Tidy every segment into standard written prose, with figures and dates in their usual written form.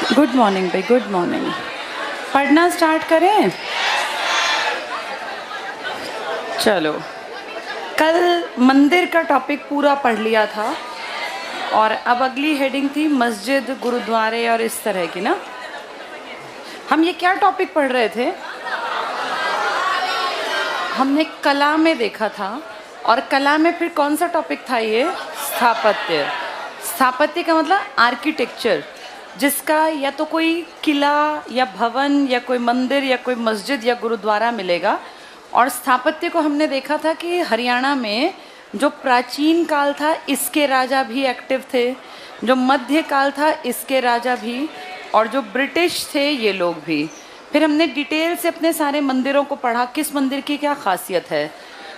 Good morning भाई, good morning. पढ़ना start करें। चलो, कल मंदिर का टॉपिक पूरा पढ़ लिया था और अब अगली हेडिंग थी मस्जिद, गुरुद्वारे और इस तरह की ना। हम ये क्या टॉपिक पढ़ रहे थे? हमने कला में देखा था और कला में फिर कौन सा टॉपिक था ये? स्थापत्य। स्थापत्य का मतलब आर्किटेक्चर, जिसका या तो कोई किला या भवन या कोई मंदिर या कोई मस्जिद या गुरुद्वारा मिलेगा। और स्थापत्य को हमने देखा था कि हरियाणा में जो प्राचीन काल था इसके राजा भी एक्टिव थे, जो मध्य काल था इसके राजा भी, और जो ब्रिटिश थे ये लोग भी। फिर हमने डिटेल से अपने सारे मंदिरों को पढ़ा, किस मंदिर की क्या खासियत है।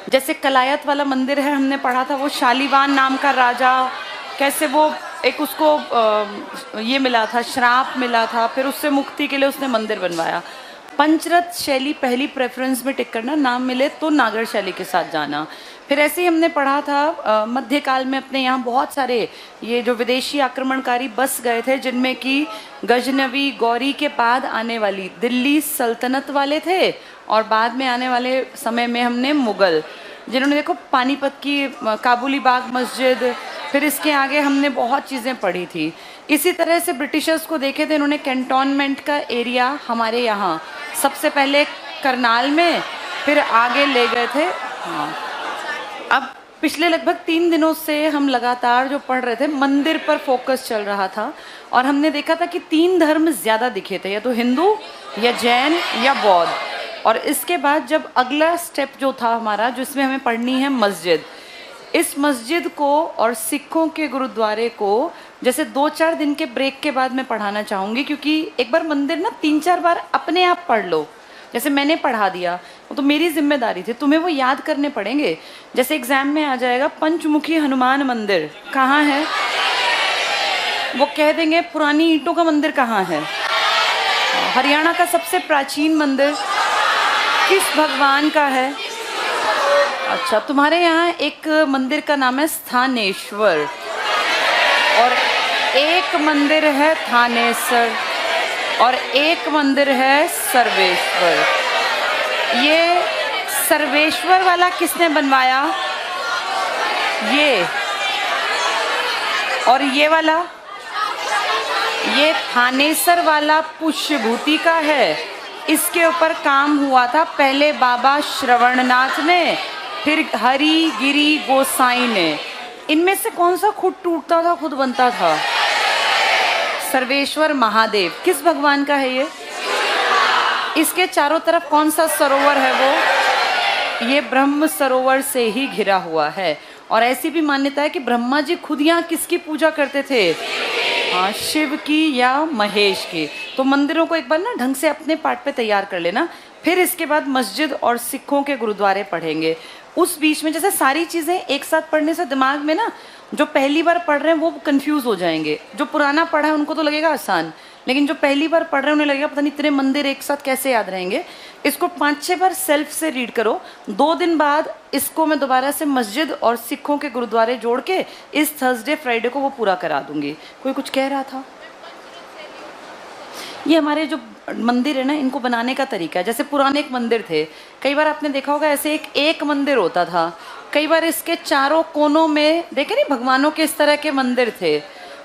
जैसे कलायत वाला मंदिर है, हमने पढ़ा था वो शालीवान नाम का राजा, कैसे वो एक उसको ये मिला था, श्राप मिला था, फिर उससे मुक्ति के लिए उसने मंदिर बनवाया। पंचरथ शैली पहली प्रेफरेंस में टिक करना, नाम मिले तो नागर शैली के साथ जाना। फिर ऐसे ही हमने पढ़ा था मध्यकाल में अपने यहाँ बहुत सारे ये जो विदेशी आक्रमणकारी बस गए थे, जिनमें कि गजनवी गौरी के बाद आने वाली दिल्ली सल्तनत वाले थे और बाद में आने वाले समय में हमने मुग़ल, जिन्होंने देखो पानीपत की काबुली बाग मस्जिद, फिर इसके आगे हमने बहुत चीज़ें पढ़ी थी। इसी तरह से ब्रिटिशर्स को देखे थे, इन्होंने कैंटोनमेंट का एरिया हमारे यहाँ सबसे पहले करनाल में, फिर आगे ले गए थे। हाँ, अब पिछले लगभग 3 दिनों से हम लगातार जो पढ़ रहे थे मंदिर पर फोकस चल रहा था और हमने देखा था कि 3 धर्म ज़्यादा दिखे थे, या तो हिंदू या जैन या बौद्ध। और इसके बाद जब अगला स्टेप जो था हमारा, जिसमें हमें पढ़नी है मस्जिद, इस मस्जिद को और सिखों के गुरुद्वारे को जैसे 2-4 दिन के ब्रेक के बाद मैं पढ़ाना चाहूँगी, क्योंकि एक बार मंदिर ना 3-4 बार अपने आप पढ़ लो। जैसे मैंने पढ़ा दिया, वो तो मेरी जिम्मेदारी थी, तुम्हें वो याद करने पड़ेंगे। जैसे एग्जाम में आ जाएगा पंचमुखी हनुमान मंदिर कहाँ है, वो कह देंगे पुरानी ईंटों का मंदिर कहाँ है। हरियाणा का सबसे प्राचीन मंदिर किस भगवान का है? अच्छा, तुम्हारे यहाँ एक मंदिर का नाम है स्थानेश्वर और एक मंदिर है थानेश्वर और एक मंदिर है सर्वेश्वर। ये सर्वेश्वर वाला किसने बनवाया? ये। और ये वाला, ये थानेश्वर वाला पुष्यभूति का है। इसके ऊपर काम हुआ था पहले बाबा श्रवणनाथ ने, फिर हरि गिरी गोसाई ने। इनमें से कौन सा खुद टूटता था खुद बनता था? सर्वेश्वर महादेव। किस भगवान का है ये? इसके चारों तरफ कौन सा सरोवर है वो? ये ब्रह्म सरोवर से ही घिरा हुआ है। और ऐसी भी मान्यता है कि ब्रह्मा जी खुद यहाँ किसकी पूजा करते थे? हाँ, शिव की या महेश की। तो मंदिरों को एक बार ना ढंग से अपने पार्ट पे तैयार कर लेना। फिर इसके बाद मस्जिद और सिखों के गुरुद्वारे पढ़ेंगे। उस बीच में जैसे सारी चीज़ें एक साथ पढ़ने से दिमाग में ना, जो पहली बार पढ़ रहे हैं वो कंफ्यूज हो जाएंगे। जो पुराना पढ़ा है उनको तो लगेगा आसान, लेकिन जो पहली बार पढ़ रहे हैं उन्हें लगेगा पता नहीं इतने मंदिर एक साथ कैसे याद रहेंगे। इसको 5-6 बार सेल्फ से रीड करो। 2 दिन बाद इसको मैं दोबारा से मस्जिद और सिखों के गुरुद्वारे जोड़ के इस थर्सडे फ्राइडे को वो पूरा करा दूंगी। कोई कुछ कह रहा था? ये हमारे जो मंदिर है ना, इनको बनाने का तरीका है। जैसे पुराने एक मंदिर थे, कई बार आपने देखा होगा ऐसे एक मंदिर होता था, कई बार इसके चारों कोनों में देखे नहीं भगवानों के इस तरह के मंदिर थे।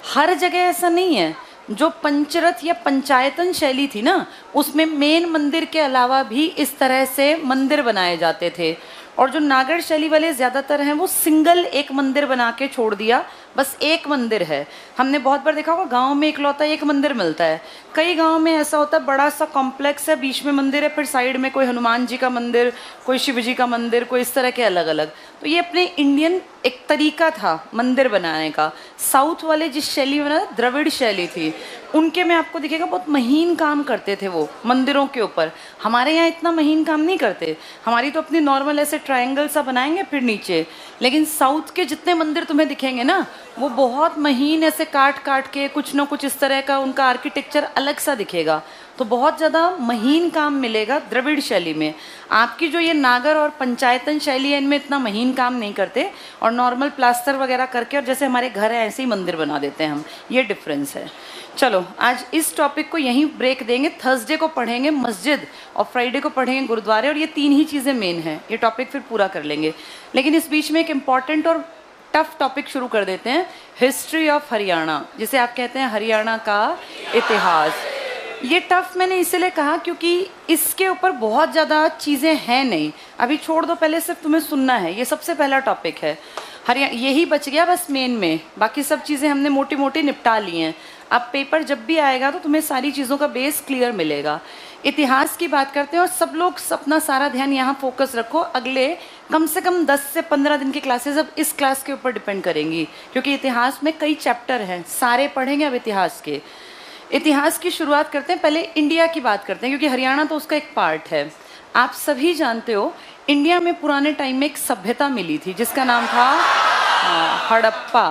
हर जगह ऐसा नहीं है। जो पंचरथ या पंचायतन शैली थी ना, उसमें मेन मंदिर के अलावा भी इस तरह से मंदिर बनाए जाते थे। और जो नागर शैली वाले ज़्यादातर हैं वो सिंगल एक मंदिर बना के छोड़ दिया, बस एक मंदिर है। हमने बहुत बार देखा होगा गांव में इकलौता एक मंदिर मिलता है। कई गांव में ऐसा होता है, बड़ा सा कॉम्प्लेक्स है, बीच में मंदिर है, फिर साइड में कोई हनुमान जी का मंदिर, कोई शिव जी का मंदिर, कोई इस तरह के अलग अलग। तो ये अपने इंडियन एक तरीका था मंदिर बनाने का। साउथ वाले जिस शैली में ना, द्रविड़ शैली थी, उनके में आपको दिखेगा बहुत महीन काम करते थे वो मंदिरों के ऊपर। हमारे यहाँ इतना महीन काम नहीं करते, हमारी तो अपनी नॉर्मल ऐसे ट्रायंगल सा बनाएंगे फिर नीचे। लेकिन साउथ के जितने मंदिर तुम्हें दिखेंगे ना, वो बहुत महीन ऐसे काट काट के कुछ ना कुछ इस तरह का उनका आर्किटेक्चर अलग सा दिखेगा। तो बहुत ज़्यादा महीन काम मिलेगा द्रविड़ शैली में। आपकी जो ये नागर और पंचायतन शैली है, इनमें इतना महीन काम नहीं करते और नॉर्मल प्लास्टर वगैरह करके और जैसे हमारे घर है ऐसे ही मंदिर बना देते हैं हम, ये डिफरेंस है। चलो आज इस टॉपिक को यहीं ब्रेक देंगे। थर्सडे को पढ़ेंगे मस्जिद और फ्राइडे को पढ़ेंगे गुरुद्वारे, और ये 3 ही चीज़ें मेन हैं। ये टॉपिक फिर पूरा कर लेंगे, लेकिन इस बीच में एक इम्पॉर्टेंट और टफ टॉपिक शुरू कर देते हैं, हिस्ट्री ऑफ हरियाणा, जिसे आप कहते हैं हरियाणा का इतिहास। ये टफ मैंने इसलिए कहा क्योंकि इसके ऊपर बहुत ज़्यादा चीज़ें हैं नहीं, अभी छोड़ दो, पहले सिर्फ तुम्हें सुनना है। ये सबसे पहला टॉपिक है हरियाणा, यही बच गया बस मेन में, बाकी सब चीज़ें हमने मोटी मोटी निपटा ली हैं। अब पेपर जब भी आएगा तो तुम्हें सारी चीज़ों का बेस क्लियर मिलेगा। इतिहास की बात करते हैं और सब लोग अपना सारा ध्यान यहाँ फोकस रखो। अगले कम से कम 10 से 15 दिन की क्लासेस अब इस क्लास के ऊपर डिपेंड करेंगी, क्योंकि इतिहास में कई चैप्टर हैं, सारे पढ़ेंगे अब इतिहास के। इतिहास की शुरुआत करते हैं, पहले इंडिया की बात करते हैं, क्योंकि हरियाणा तो उसका एक पार्ट है। आप सभी जानते हो इंडिया में पुराने टाइम में एक सभ्यता मिली थी जिसका नाम था हड़प्पा।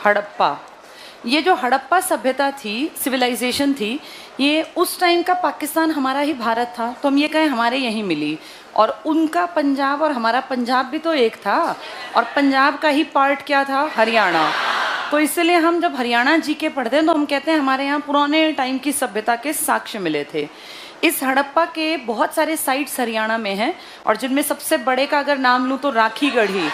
हड़प्पा, ये जो हड़प्पा सभ्यता थी, सिविलाइजेशन थी, ये उस टाइम का पाकिस्तान हमारा ही भारत था, तो हम ये कहें हमारे यहीं मिली। और उनका पंजाब और हमारा पंजाब भी तो एक था, और पंजाब का ही पार्ट क्या था, हरियाणा। तो इसलिए हम जब हरियाणा जी के पढ़ते हैं तो हम कहते हैं हमारे यहाँ पुराने टाइम की सभ्यता के साक्ष्य मिले थे। इस हड़प्पा के बहुत सारे साइट्स हरियाणा में हैं, और जिनमें सबसे बड़े का अगर नाम लूँ तो राखीगढ़ी,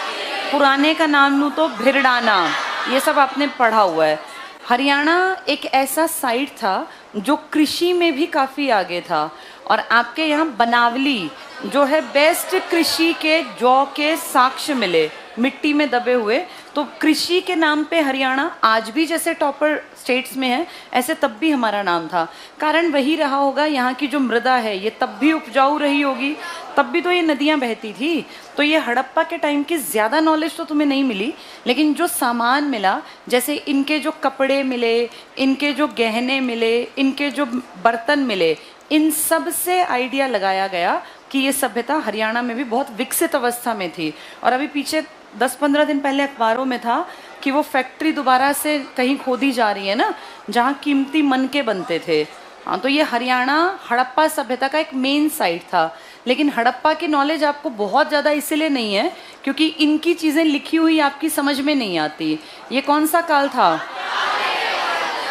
पुराने का नाम लूँ तो भिरडाना, ये सब आपने पढ़ा हुआ है। हरियाणा एक ऐसा साइट था जो कृषि में भी काफ़ी आगे था, और आपके यहाँ बनावली जो है बेस्ट कृषि के जौ के साक्ष्य मिले मिट्टी में दबे हुए। तो कृषि के नाम पे हरियाणा आज भी जैसे टॉपर स्टेट्स में है, ऐसे तब भी हमारा नाम था। कारण वही रहा होगा, यहाँ की जो मृदा है ये तब भी उपजाऊ रही होगी, तब भी तो ये नदियाँ बहती थी। तो ये हड़प्पा के टाइम की ज़्यादा नॉलेज तो तुम्हें नहीं मिली, लेकिन जो सामान मिला, जैसे इनके जो कपड़े मिले, इनके जो गहने मिले, इनके जो बर्तन मिले, इन सब से आइडिया लगाया गया कि ये सभ्यता हरियाणा में भी बहुत विकसित अवस्था में थी। और अभी पीछे 10-15 दिन पहले अखबारों में था कि वो फैक्ट्री दोबारा से कहीं खोदी जा रही है ना, जहाँ कीमती मनके बनते थे। हाँ, तो ये हरियाणा हड़प्पा सभ्यता का एक मेन साइट था। लेकिन हड़प्पा की नॉलेज आपको बहुत ज़्यादा इसलिए नहीं है क्योंकि इनकी चीज़ें लिखी हुई आपकी समझ में नहीं आती। ये कौन सा काल था?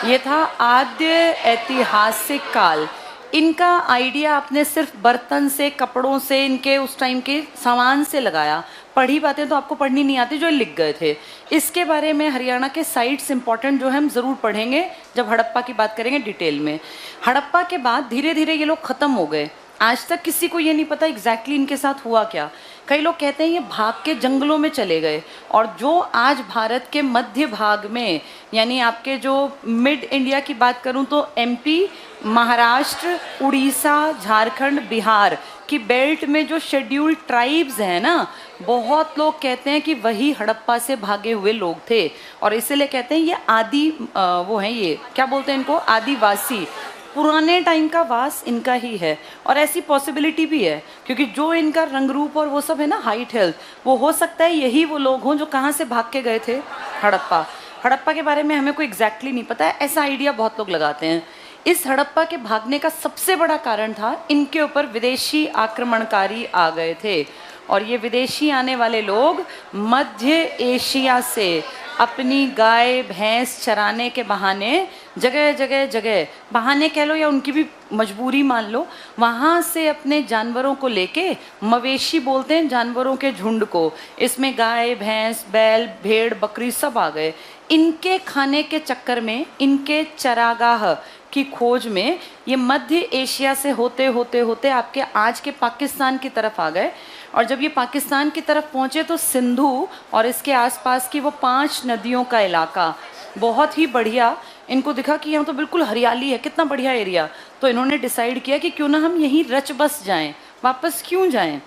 ये था आद्य ऐतिहासिक काल। इनका आइडिया आपने सिर्फ बर्तन से, कपड़ों से, इनके उस टाइम के सामान से लगाया। पढ़ी बातें तो आपको पढ़नी नहीं आती जो लिख गए थे। इसके बारे में हरियाणा के साइट्स इंपॉर्टेंट जो है हम ज़रूर पढ़ेंगे जब हड़प्पा की बात करेंगे डिटेल में। हड़प्पा के बाद धीरे धीरे ये लोग ख़त्म हो गए। आज तक किसी को ये नहीं पता एग्जैक्टली इनके साथ हुआ क्या। कई लोग कहते हैं ये भाग के जंगलों में चले गए, और जो आज भारत के मध्य भाग में, यानी आपके जो मिड इंडिया की बात करूं तो एमपी, महाराष्ट्र, उड़ीसा, झारखंड, बिहार की बेल्ट में जो शेड्यूल्ड ट्राइब्स हैं ना, बहुत लोग कहते हैं कि वही हड़प्पा से भागे हुए लोग थे। और इसीलिए कहते हैं ये आदि वो हैं, ये क्या बोलते हैं इनको, आदिवासी। पुराने टाइम का वास इनका ही है, और ऐसी पॉसिबिलिटी भी है क्योंकि जो इनका रंग रूप और वो सब है ना, हाइट, हेल्थ, वो हो सकता है यही वो लोग हों जो कहाँ से भाग के गए थे, हड़प्पा। हड़प्पा के बारे में हमें कोई एग्जैक्टली नहीं पता है, ऐसा आइडिया बहुत लोग लगाते हैं। इस हड़प्पा के भागने का सबसे बड़ा कारण था इनके ऊपर विदेशी आक्रमणकारी आ गए थे, और ये विदेशी आने वाले लोग मध्य एशिया से अपनी गाय भैंस चराने के बहाने जगह जगह जगह, बहाने कह लो या उनकी भी मजबूरी मान लो, वहाँ से अपने जानवरों को लेके, मवेशी बोलते हैं जानवरों के झुंड को, इसमें गाय भैंस बैल भेड़ बकरी सब आ गए। इनके खाने के चक्कर में, इनके चरागाह की खोज में ये मध्य एशिया से होते होते होते आपके आज के पाकिस्तान की तरफ आ गए। और जब ये पाकिस्तान की तरफ पहुँचे तो सिंधु और इसके आसपास की वो 5 नदियों का इलाका बहुत ही बढ़िया इनको दिखा कि यहाँ तो बिल्कुल हरियाली है, कितना बढ़िया एरिया। तो इन्होंने डिसाइड किया कि क्यों ना हम यहीं रच बस जाएं, वापस क्यों जाएं।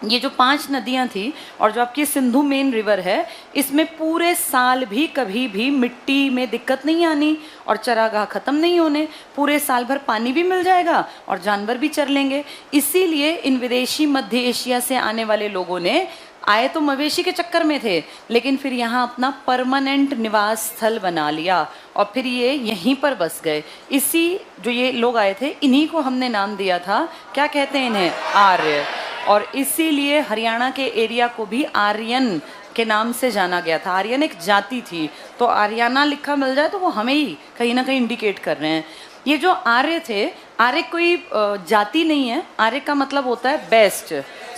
ये जो 5 नदियां थी और जो आपकी सिंधु मेन रिवर है, इसमें पूरे साल भी कभी भी मिट्टी में दिक्कत नहीं आनी और चरागाह खत्म नहीं होने, पूरे साल भर पानी भी मिल जाएगा और जानवर भी चर लेंगे। इसीलिए इन विदेशी मध्य एशिया से आने वाले लोगों ने आए तो मवेशी के चक्कर में थे, लेकिन फिर यहाँ अपना परमानेंट निवास स्थल बना लिया और फिर ये यहीं पर बस गए। इसी जो ये लोग आए थे, इन्हीं को हमने नाम दिया था, क्या कहते हैं इन्हें, आर्य। और इसीलिए हरियाणा के एरिया को भी आर्यन के नाम से जाना गया था। आर्यन एक जाति थी, तो आर्याना लिखा मिल जाए तो वो हमें ही कहीं ना कहीं इंडिकेट कर रहे हैं। ये जो आर्य थे, आर्य कोई जाति नहीं है। आर्य का मतलब होता है बेस्ट,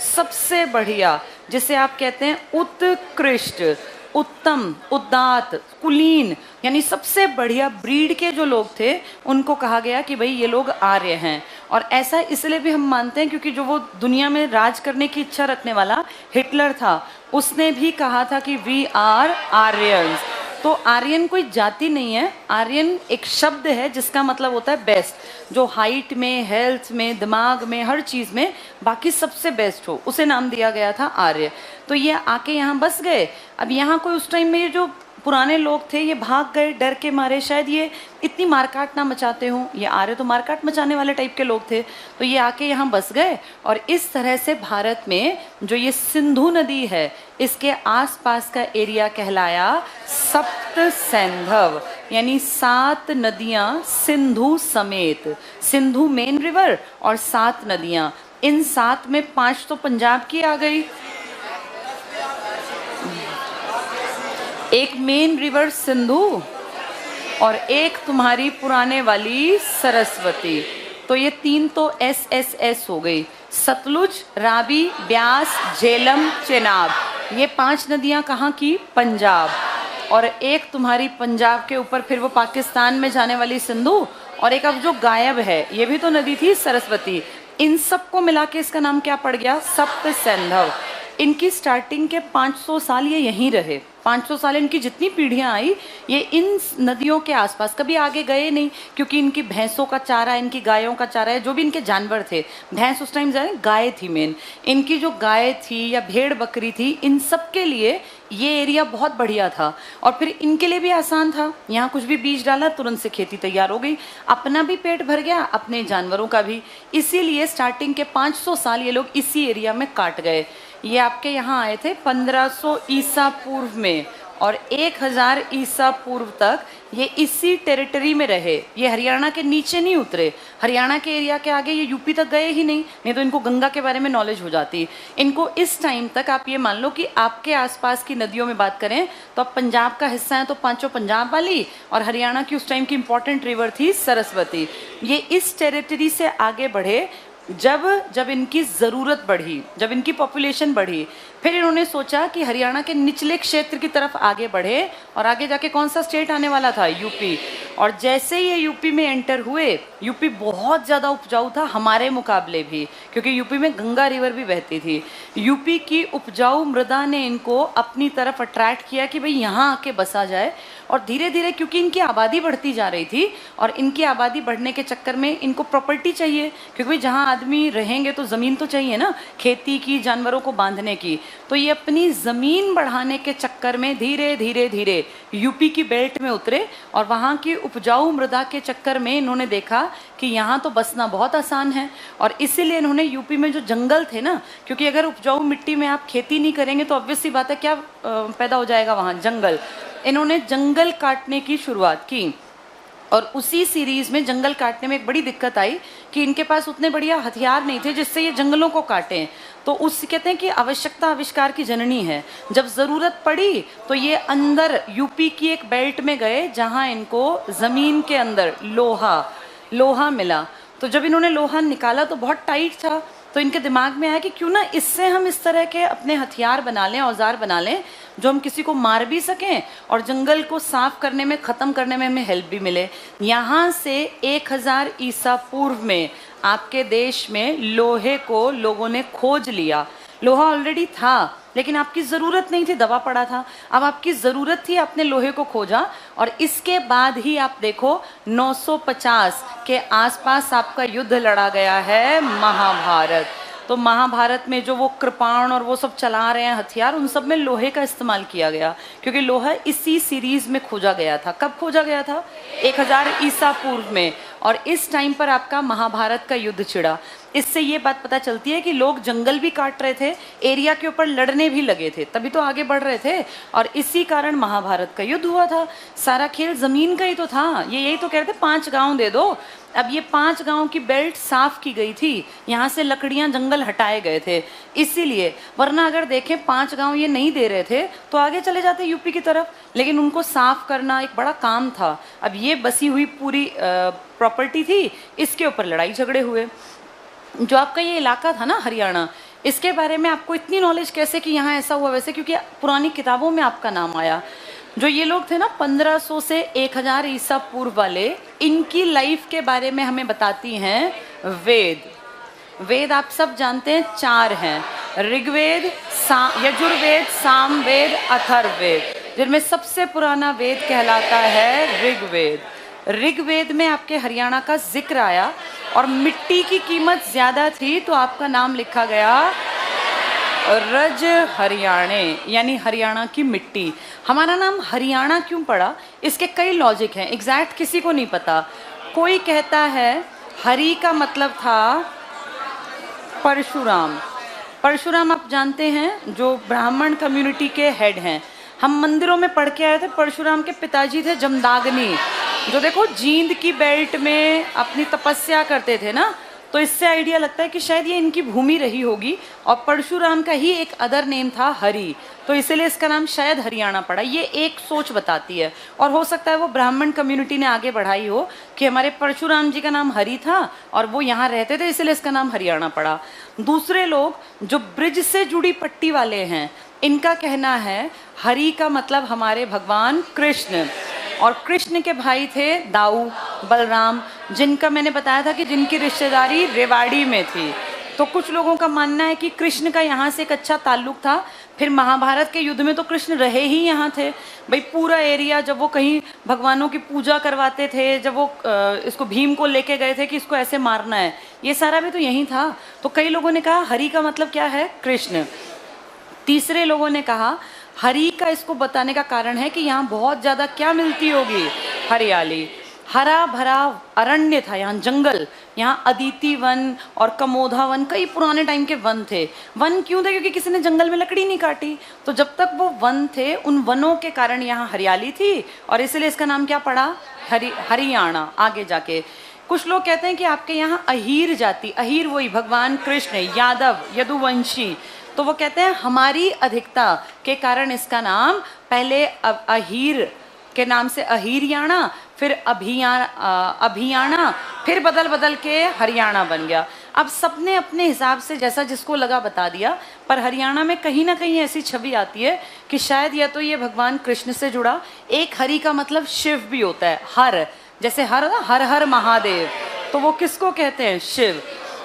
सबसे बढ़िया, जिसे आप कहते हैं उत्कृष्ट, उत्तम, उदात्त, कुलीन, यानी सबसे बढ़िया ब्रीड के जो लोग थे उनको कहा गया कि भाई ये लोग आर्य हैं। और ऐसा इसलिए भी हम मानते हैं क्योंकि जो वो दुनिया में राज करने की इच्छा रखने वाला हिटलर था, उसने भी कहा था कि वी आर आर्यंस। तो आर्यन कोई जाति नहीं है, आर्यन एक शब्द है जिसका मतलब होता है बेस्ट, जो हाइट में, हेल्थ में, दिमाग में, हर चीज़ में बाकी सबसे बेस्ट हो, उसे नाम दिया गया था आर्य। तो ये आके यहाँ बस गए। अब यहाँ कोई उस टाइम में ये जो पुराने लोग थे ये भाग गए डर के मारे, शायद ये इतनी मारकाट ना मचाते हों। ये आर्य तो मारकाट मचाने वाले टाइप के लोग थे, तो ये आके यहाँ बस गए। और इस तरह से भारत में जो ये सिंधु नदी है, इसके आसपास का एरिया कहलाया सप्त सैंधव, यानी 7 नदियाँ सिंधु समेत, सिंधु मेन रिवर और 7 नदियाँ। इन 7 में 5 तो पंजाब की आ गई, एक मेन रिवर सिंधु और एक तुम्हारी पुराने वाली सरस्वती। तो ये 3 तो SSS हो गई, सतलुज, रावी, ब्यास, झेलम, चेनाब। ये 5 नदियां कहाँ की, पंजाब। और एक तुम्हारी पंजाब के ऊपर फिर वो पाकिस्तान में जाने वाली सिंधु, और एक अब जो गायब है ये भी तो नदी थी, सरस्वती। इन सबको मिला के इसका नाम क्या पड़ गया, सप्त सैंधव। इनकी स्टार्टिंग के 500 साल ये यहीं रहे। 500 साल इनकी जितनी पीढ़ियां आई ये इन नदियों के आसपास, कभी आगे गए नहीं, क्योंकि इनकी भैंसों का चारा, इनकी गायों का चारा है, जो भी इनके जानवर थे, भैंस उस टाइम जाने गाय थी मेन, इनकी जो गाय थी या भेड़ बकरी थी, इन सब के लिए ये एरिया बहुत बढ़िया था। और फिर इनके लिए भी आसान था, यहाँ कुछ भी बीज डाला तुरंत से खेती तैयार हो गई, अपना भी पेट भर गया, अपने जानवरों का भी। इसीलिए स्टार्टिंग के 500 साल ये लोग इसी एरिया में काट गए। ये आपके यहाँ आए थे 1500 ईसा पूर्व में, और 1000 ईसा पूर्व तक ये इसी टेरिटरी में रहे। ये हरियाणा के नीचे नहीं उतरे, हरियाणा के एरिया के आगे ये यूपी तक गए ही नहीं तो इनको गंगा के बारे में नॉलेज हो जाती। इनको इस टाइम तक, आप ये मान लो कि आपके आसपास की नदियों में बात करें तो अब पंजाब का हिस्सा है तो 5 पंजाब वाली, और हरियाणा की उस टाइम की इंपॉर्टेंट रिवर थी सरस्वती। ये इस टेरिटरी से आगे बढ़े जब इनकी ज़रूरत बढ़ी, जब इनकी पॉपुलेशन बढ़ी, फिर इन्होंने सोचा कि हरियाणा के निचले क्षेत्र की तरफ आगे बढ़े, और आगे जाके कौन सा स्टेट आने वाला था, यूपी। और जैसे ही ये यूपी में एंटर हुए, यूपी बहुत ज़्यादा उपजाऊ था हमारे मुकाबले भी, क्योंकि यूपी में गंगा रिवर भी बहती थी। यूपी की उपजाऊ मृदा ने इनको अपनी तरफ अट्रैक्ट किया कि भाई यहाँ आके बसा जाए। और धीरे धीरे, क्योंकि इनकी आबादी बढ़ती जा रही थी, और इनकी आबादी बढ़ने के चक्कर में इनको प्रॉपर्टी चाहिए, क्योंकि जहाँ आदमी रहेंगे तो ज़मीन तो चाहिए ना, खेती की, जानवरों को बांधने की। तो ये अपनी ज़मीन बढ़ाने के चक्कर में धीरे धीरे धीरे यूपी की बेल्ट में उतरे, और वहाँ की उपजाऊ मृदा के चक्कर में इन्होंने देखा कि यहाँ तो बसना बहुत आसान है। और इसीलिए इन्होंने यूपी में जो जंगल थे ना, क्योंकि अगर उपजाऊ मिट्टी में आप खेती नहीं करेंगे तो ऑब्वियस सी बात है क्या पैदा हो जाएगा वहाँ, जंगल। इन्होंने जंगल काटने की शुरुआत की, और उसी सीरीज़ में जंगल काटने में एक बड़ी दिक्कत आई कि इनके पास उतने बढ़िया हथियार नहीं थे जिससे ये जंगलों को काटें। तो उस कहते हैं कि आवश्यकता आविष्कार की जननी है। जब ज़रूरत पड़ी तो ये अंदर यूपी की एक बेल्ट में गए जहाँ इनको ज़मीन के अंदर लोहा मिला। तो जब इन्होंने लोहा निकाला तो बहुत टाइट था, तो इनके दिमाग में आया कि क्यों ना इससे हम इस तरह के अपने हथियार बना लें, औजार बना लें, जो हम किसी को मार भी सकें और जंगल को साफ करने में, ख़त्म करने में हमें हेल्प भी मिले। यहाँ से 1000 ईसा पूर्व में आपके देश में लोहे को लोगों ने खोज लिया। लोहा ऑलरेडी था लेकिन आपकी ज़रूरत नहीं थी, दबा पड़ा था। अब आपकी ज़रूरत थी, आपने लोहे को खोजा, और इसके बाद ही आप देखो 950 के आसपास आपका युद्ध लड़ा गया है, महाभारत। तो महाभारत में जो वो कृपाण और वो सब चला रहे हैं हथियार, उन सब में लोहे का इस्तेमाल किया गया, क्योंकि लोहा इसी सीरीज में खोजा गया था। कब खोजा गया था? 1000 ईसा पूर्व में। और इस टाइम पर आपका महाभारत का युद्ध छिड़ा। इससे ये बात पता चलती है कि लोग जंगल भी काट रहे थे, एरिया के ऊपर लड़ने भी लगे थे, तभी तो आगे बढ़ रहे थे। और इसी कारण महाभारत का युद्ध हुआ था। सारा खेल जमीन का ही तो था। ये यही तो कह रहे थे 5 गांव दे दो। अब ये 5 गांव की बेल्ट साफ की गई थी, यहाँ से लकड़ियाँ जंगल हटाए गए थे इसीलिए। वरना अगर देखें 5 गांव ये नहीं दे रहे थे तो आगे चले जाते यूपी की तरफ, लेकिन उनको साफ करना एक बड़ा काम था। अब ये बसी हुई पूरी प्रॉपर्टी थी, इसके ऊपर लड़ाई झगड़े हुए। जो आपका ये इलाका था ना हरियाणा, इसके बारे में आपको इतनी नॉलेज कैसे कि यहाँ ऐसा हुआ? वैसे क्योंकि पुरानी किताबों में आपका नाम आया। जो ये लोग थे ना 1500 से 1000 ईसा पूर्व वाले, इनकी लाइफ के बारे में हमें बताती हैं वेद। वेद आप सब जानते हैं 4 हैं, ऋग्वेद, यजुर्वेद, सामवेद, अथर्ववेद, जिनमें सबसे पुराना वेद कहलाता है ऋग्वेद। ऋग्वेद में आपके हरियाणा का जिक्र आया और मिट्टी की कीमत ज़्यादा थी तो आपका नाम लिखा गया रज हरियाणे, यानी हरियाणा की मिट्टी। हमारा नाम हरियाणा क्यों पड़ा, इसके कई लॉजिक हैं, एग्जैक्ट किसी को नहीं पता। कोई कहता है हरि का मतलब था परशुराम। परशुराम आप जानते हैं जो ब्राह्मण कम्युनिटी के हेड हैं। हम मंदिरों में पढ़ के आए थे, परशुराम के पिताजी थे जमदाग्नि, जो देखो जींद की बेल्ट में अपनी तपस्या करते थे ना, तो इससे आइडिया लगता है कि शायद ये इनकी भूमि रही होगी। और परशुराम का ही एक अदर नेम था हरि, तो इसीलिए इसका नाम शायद हरियाणा पड़ा। ये एक सोच बताती है, और हो सकता है वो ब्राह्मण कम्युनिटी ने आगे बढ़ाई हो कि हमारे परशुराम जी का नाम हरि था और वो यहाँ रहते थे, इसलिए इसका नाम हरियाणा पड़ा। दूसरे लोग जो ब्रिज से जुड़ी पट्टी वाले हैं, इनका कहना है हरि का मतलब हमारे भगवान कृष्ण, और कृष्ण के भाई थे दाऊ, बलराम, जिनका मैंने बताया था कि जिनकी रिश्तेदारी रेवाड़ी में थी। तो कुछ लोगों का मानना है कि कृष्ण का यहाँ से एक अच्छा ताल्लुक था। फिर महाभारत के युद्ध में तो कृष्ण रहे ही यहाँ थे भाई। पूरा एरिया, जब वो कहीं भगवानों की पूजा करवाते थे, जब वो इसको भीम को लेके गए थे कि इसको ऐसे मारना है, ये सारा भी तो यहीं था। तो कई लोगों ने कहा हरि का मतलब क्या है? कृष्ण। तीसरे लोगों ने कहा हरि का इसको बताने का कारण है कि यहाँ बहुत ज़्यादा क्या मिलती होगी? हरियाली। हरा भरा अरण्य था यहाँ, जंगल। यहाँ अदिति वन और कमोधा वन, कई पुराने टाइम के वन थे। वन क्यों थे? क्योंकि किसी ने जंगल में लकड़ी नहीं काटी, तो जब तक वो वन थे, उन वनों के कारण यहाँ हरियाली थी, और इसलिए इसका नाम क्या पड़ा? हरियाणा। आगे जाके कुछ लोग कहते हैं कि आपके यहाँ अहीर जाति, अहीर वही भगवान कृष्ण, यादव, यदुवंशी, तो वो कहते हैं हमारी अधिकता के कारण इसका नाम पहले अहीर के नाम से अहीरियाणा, फिर अभियाणा, फिर बदल बदल के हरियाणा बन गया। अब सबने अपने हिसाब से जैसा जिसको लगा बता दिया, पर हरियाणा में कहीं ना कहीं ऐसी छवि आती है कि शायद या तो ये भगवान कृष्ण से जुड़ा। एक हरि का मतलब शिव भी होता है, हर, जैसे हर ना, हर हर महादेव, तो वो किसको कहते हैं? शिव।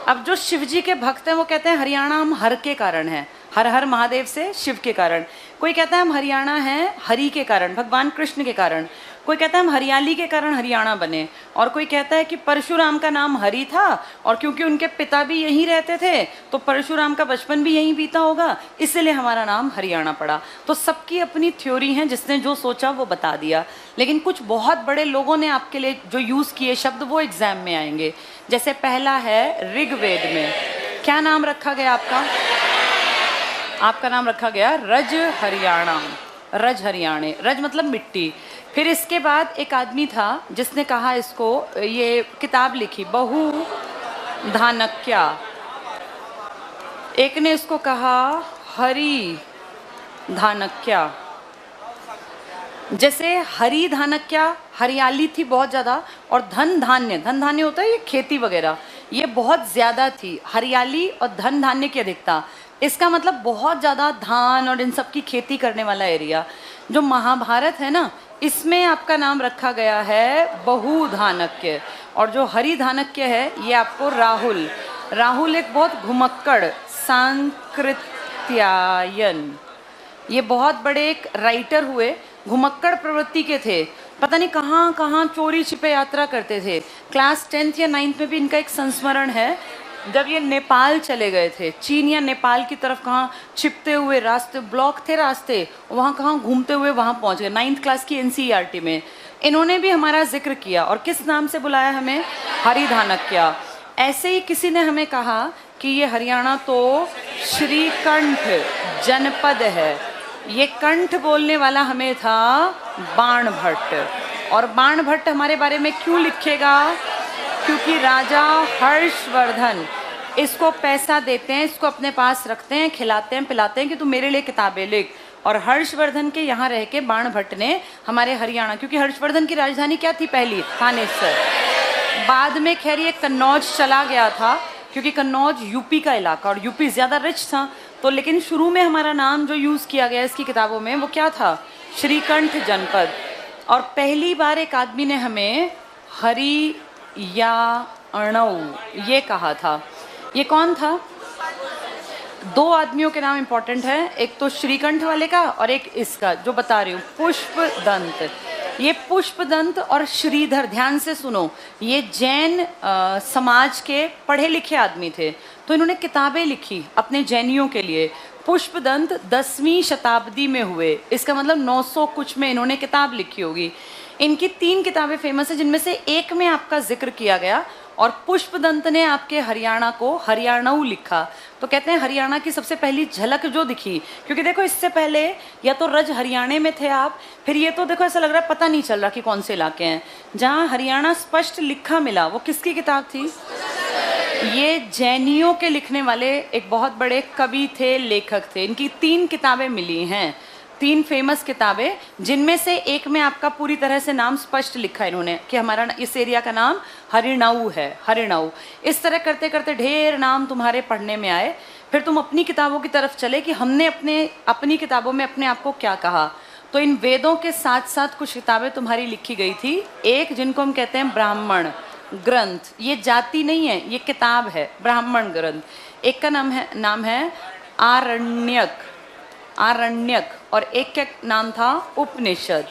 अब जो शिव जी के भक्त हैं वो कहते हैं हरियाणा हम हर के कारण हैं, हर हर महादेव से शिव के कारण। कोई कहता है हम हरियाणा हैं हरि के कारण, भगवान कृष्ण के कारण। कोई कहता है हम हरियाली के कारण हरियाणा बने, और कोई कहता है कि परशुराम का नाम हरि था और क्योंकि उनके पिता भी यहीं रहते थे तो परशुराम का बचपन भी यहीं बीता होगा, इसलिए हमारा नाम हरियाणा पड़ा। तो सबकी अपनी थ्योरी है, जिसने जो सोचा वो बता दिया। लेकिन कुछ बहुत बड़े लोगों ने आपके लिए जो यूज़ किए शब्द वो एग्जाम में आएंगे। जैसे पहला है ऋग्वेद में क्या नाम रखा गया आपका? आपका नाम रखा गया रज हरियाणा, रज हरियाणे। रज मतलब मिट्टी। फिर इसके बाद एक आदमी था जिसने कहा इसको, ये किताब लिखी बहु धानक्या, एक ने इसको कहा हरि धानक्या। जैसे हरि धानक्या, हरियाली थी बहुत ज़्यादा, और धन धान्य, धन धान्य होता है ये खेती वगैरह, ये बहुत ज़्यादा थी। हरियाली और धन धान्य की अधिकता, इसका मतलब बहुत ज़्यादा धान और इन सब की खेती करने वाला एरिया। जो महाभारत है ना, इसमें आपका नाम रखा गया है बहुधानक्य, और जो हरि धानक्य है ये आपको राहुल। राहुल एक बहुत घुमक्कड़ सांकृत्यायन, ये बहुत बड़े एक राइटर हुए, घुमक्कड़ प्रवृत्ति के थे, पता नहीं कहाँ कहाँ चोरी छिपे यात्रा करते थे। क्लास 10th या 9th में भी इनका एक संस्मरण है। जब ये नेपाल चले गए थे, चीन या नेपाल की तरफ कहाँ छिपते हुए रास्ते, ब्लॉक थे रास्ते, वहाँ कहाँ घूमते हुए वहाँ पहुँच गए। 9th क्लास की NCERT में इन्होंने भी हमारा जिक्र किया और किस नाम से बुलाया हमें? हरिधानक्या। ऐसे ही किसी ने हमें कहा कि ये हरियाणा तो श्रीकंठ जनपद है। ये कंठ बोलने वाला हमें था बाणभट्ट। और बाणभट्ट हमारे बारे में क्यों लिखेगा? क्योंकि राजा हर्षवर्धन इसको पैसा देते हैं, इसको अपने पास रखते हैं, खिलाते हैं, पिलाते हैं कि तू मेरे लिए किताबें लिख। और हर्षवर्धन के यहाँ रह के बाणभट्ट ने हमारे हरियाणा, क्योंकि हर्षवर्धन की राजधानी क्या थी पहली? थानेसर। बाद में खैर ये कन्नौज चला गया था, क्योंकि कन्नौज यूपी का इलाका और यूपी ज़्यादा रिच था। तो लेकिन शुरू में हमारा नाम जो यूज़ किया गया इसकी किताबों में वो क्या था? श्रीकंठ जनपद। और पहली बार एक आदमी ने हमें हरियाणऊ ये कहा था। ये कौन था? 2 आदमियों के नाम इंपॉर्टेंट है, एक तो श्रीकंठ वाले का और एक इसका जो बता रही हूँ, पुष्पदंत। ये पुष्पदंत और श्रीधर, ध्यान से सुनो, ये जैन समाज के पढ़े लिखे आदमी थे, तो इन्होंने किताबें लिखी अपने जैनियों के लिए। पुष्पदंत 10वीं शताब्दी में हुए, इसका मतलब 900 कुछ में इन्होंने किताब लिखी होगी। इनकी 3 किताबें फेमस है, जिनमें से एक में आपका जिक्र किया गया और पुष्पदंत ने आपके हरियाणा को हरियाणऊ लिखा। तो कहते हैं हरियाणा की सबसे पहली झलक जो दिखी, क्योंकि देखो इससे पहले या तो रज हरियाणा में थे आप, फिर ये तो देखो ऐसा लग रहा है पता नहीं चल रहा कि कौन से इलाके हैं। जहाँ हरियाणा स्पष्ट लिखा मिला वो किसकी किताब थी? ये जैनियों के लिखने वाले एक बहुत बड़े कवि थे, लेखक थे। इनकी 3 किताबें मिली हैं, 3 फेमस किताबें, जिनमें से एक में आपका पूरी तरह से नाम स्पष्ट लिखा इन्होंने कि हमारा इस एरिया का नाम हरियाणऊ है, हरियाणऊ। इस तरह करते करते ढेर नाम तुम्हारे पढ़ने में आए। फिर तुम अपनी किताबों की तरफ चले कि हमने अपनी किताबों में अपने आप को क्या कहा। तो इन वेदों के साथ साथ कुछ किताबें तुम्हारी लिखी गई थी। एक जिनको हम कहते हैं ब्राह्मण ग्रंथ, ये जाति नहीं है, ये किताब है, ब्राह्मण ग्रंथ। एक का नाम है आरण्यक और एक का नाम था उपनिषद।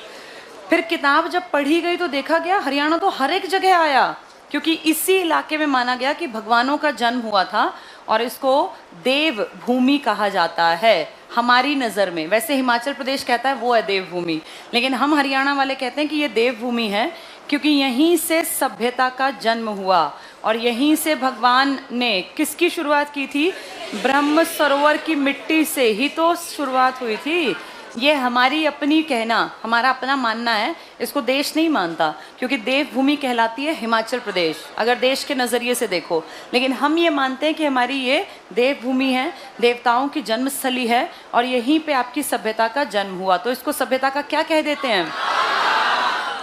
फिर किताब जब पढ़ी गई तो देखा गया हरियाणा तो हर एक जगह आया, क्योंकि इसी इलाके में माना गया कि भगवानों का जन्म हुआ था और इसको देव भूमि कहा जाता है हमारी नज़र में। वैसे हिमाचल प्रदेश कहता है वो है देवभूमि, लेकिन हम हरियाणा वाले कहते हैं कि ये देवभूमि है, क्योंकि यहीं से सभ्यता का जन्म हुआ और यहीं से भगवान ने किसकी शुरुआत की थी? ब्रह्म सरोवर की मिट्टी से ही तो शुरुआत हुई थी। ये हमारी अपनी कहना, हमारा अपना मानना है, इसको देश नहीं मानता, क्योंकि देवभूमि कहलाती है हिमाचल प्रदेश अगर देश के नज़रिए से देखो। लेकिन हम ये मानते हैं कि हमारी ये देवभूमि है, देवताओं की जन्मस्थली है और यहीं पे आपकी सभ्यता का जन्म हुआ। तो इसको सभ्यता का क्या कह देते हैं?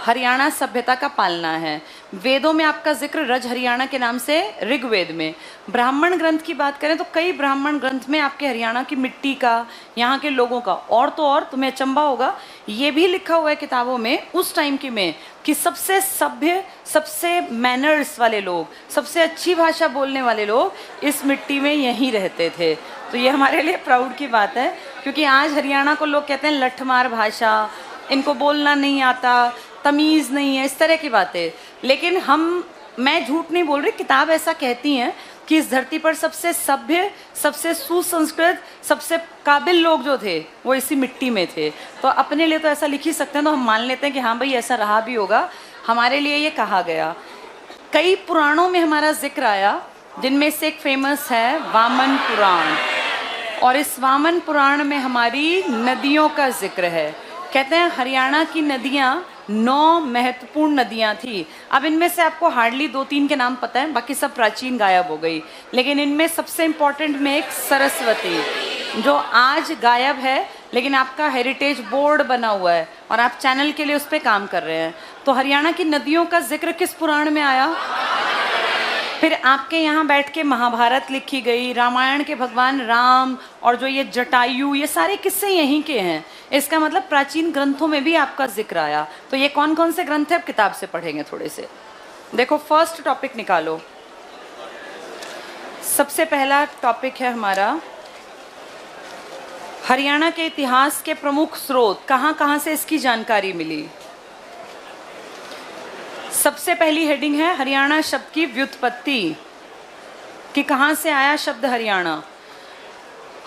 हरियाणा सभ्यता का पालना है। वेदों में आपका जिक्र रज हरियाणा के नाम से ऋग्वेद में। ब्राह्मण ग्रंथ की बात करें तो कई ब्राह्मण ग्रंथ में आपके हरियाणा की मिट्टी का, यहाँ के लोगों का, और तो और तुम्हें अचंभा होगा ये भी लिखा हुआ है किताबों में उस टाइम की में कि सबसे सभ्य, सबसे मैनर्स वाले लोग, सबसे अच्छी भाषा बोलने वाले लोग इस मिट्टी में यहीं रहते थे। तो ये हमारे लिए प्राउड की बात है, क्योंकि आज हरियाणा को लोग कहते हैं लठमार भाषा, इनको बोलना नहीं आता, तमीज़ नहीं है, इस तरह की बातें। लेकिन मैं झूठ नहीं बोल रही, किताब ऐसा कहती हैं कि इस धरती पर सबसे सभ्य, सबसे सुसंस्कृत, सबसे काबिल लोग जो थे वो इसी मिट्टी में थे। तो अपने लिए तो ऐसा लिख ही सकते हैं, तो हम मान लेते हैं कि हाँ भाई ऐसा रहा भी होगा, हमारे लिए ये कहा गया। कई पुराणों में हमारा जिक्र आया, जिनमें से एक फेमस है वामन पुराण, और इस वामन पुराण में हमारी नदियों का जिक्र है। कहते हैं हरियाणा की नदियाँ 9 महत्वपूर्ण नदियाँ थी। अब इनमें से आपको हार्डली 2-3 के नाम पता है, बाकी सब प्राचीन गायब हो गई। लेकिन इनमें सबसे इम्पोर्टेंट में एक सरस्वती, जो आज गायब है, लेकिन आपका हेरिटेज बोर्ड बना हुआ है और आप चैनल के लिए उस पर काम कर रहे हैं। तो हरियाणा की नदियों का जिक्र किस पुराण में आया? फिर आपके यहाँ बैठ के महाभारत लिखी गई, रामायण के भगवान राम और जो ये जटायु, ये सारे किस्से यहीं के हैं। इसका मतलब प्राचीन ग्रंथों में भी आपका जिक्र आया। तो ये कौन कौन से ग्रंथ है अब किताब से पढ़ेंगे थोड़े से। देखो फर्स्ट टॉपिक निकालो। सबसे पहला टॉपिक है हमारा हरियाणा के इतिहास के प्रमुख स्रोत, कहाँ कहाँ से इसकी जानकारी मिली। सबसे पहली हेडिंग है हरियाणा शब्द की व्युत्पत्ति। कि कहाँ से आया शब्द हरियाणा।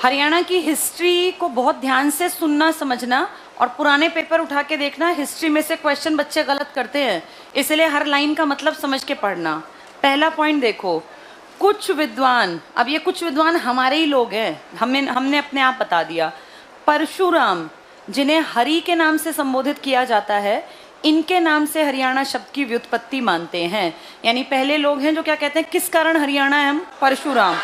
हरियाणा की हिस्ट्री को बहुत ध्यान से सुनना समझना और पुराने पेपर उठा के देखना। हिस्ट्री में से क्वेश्चन बच्चे गलत करते हैं, इसलिए हर लाइन का मतलब समझ के पढ़ना। पहला पॉइंट देखो, कुछ विद्वान, अब ये कुछ विद्वान हमारे ही लोग हैं, हमने अपने आप बता दिया। परशुराम, जिन्हें हरि के नाम से संबोधित किया जाता है, इनके नाम से हरियाणा शब्द की व्युत्पत्ति मानते हैं। यानी पहले लोग हैं जो क्या कहते हैं, किस कारण हरियाणा है हम? परशुराम।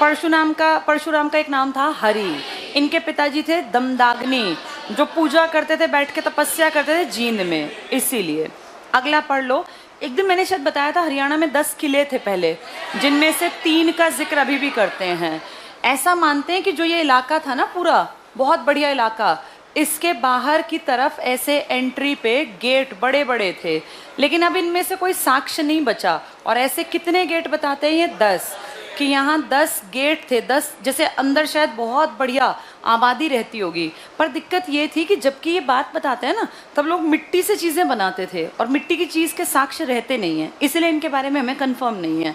परशुराम का एक नाम था हरि। इनके पिताजी थे दमदाग्नि, जो पूजा करते थे, बैठ के तपस्या करते थे जींद में, इसीलिए। अगला पढ़ लो। एक दिन मैंने शायद बताया था हरियाणा में 10 किले थे पहले, जिनमें से 3 का जिक्र अभी भी करते हैं। ऐसा मानते हैं कि जो ये इलाका था ना पूरा, बहुत बढ़िया इलाका, इसके बाहर की तरफ ऐसे एंट्री पे गेट बड़े बड़े थे, लेकिन अब इनमें से कोई साक्ष्य नहीं बचा। और ऐसे कितने गेट बताते हैं ये? 10, कि यहाँ 10 गेट थे। 10 जैसे अंदर शायद बहुत बढ़िया आबादी रहती होगी, पर दिक्कत ये थी कि जबकि ये बात बताते हैं ना, तब लोग मिट्टी से चीज़ें बनाते थे और मिट्टी की चीज़ के साक्ष्य रहते नहीं हैं, इसलिए इनके बारे में हमें कंफर्म नहीं है।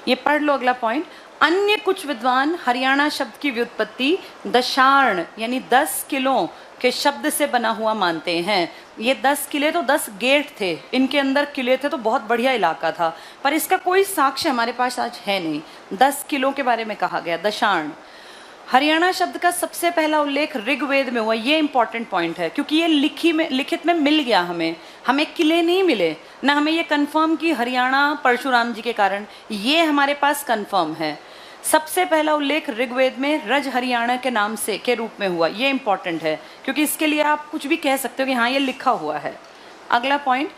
ये पढ़ लो अगला पॉइंट। अन्य कुछ विद्वान हरियाणा शब्द की व्युत्पत्ति दशार्ण यानी 10 किलों के शब्द से बना हुआ मानते हैं। ये 10 किले तो 10 गेट थे, इनके अंदर किले थे, तो बहुत बढ़िया इलाका था, पर इसका कोई साक्ष्य हमारे पास आज है नहीं। 10 किलों के बारे में कहा गया, दशार्ण। हरियाणा शब्द का सबसे पहला उल्लेख ऋग्वेद में हुआ। ये इंपॉर्टेंट पॉइंट है, क्योंकि ये लिखित में मिल गया हमें किले नहीं मिले ना, हमें ये कंफर्म कि हरियाणा परशुराम जी के कारण, ये हमारे पास कंफर्म है। सबसे पहला उल्लेख ऋग्वेद में रज हरियाणा के नाम से के रूप में हुआ। ये इंपॉर्टेंट है, क्योंकि इसके लिए आप कुछ भी कह सकते हो कि हाँ ये लिखा हुआ है। अगला पॉइंट,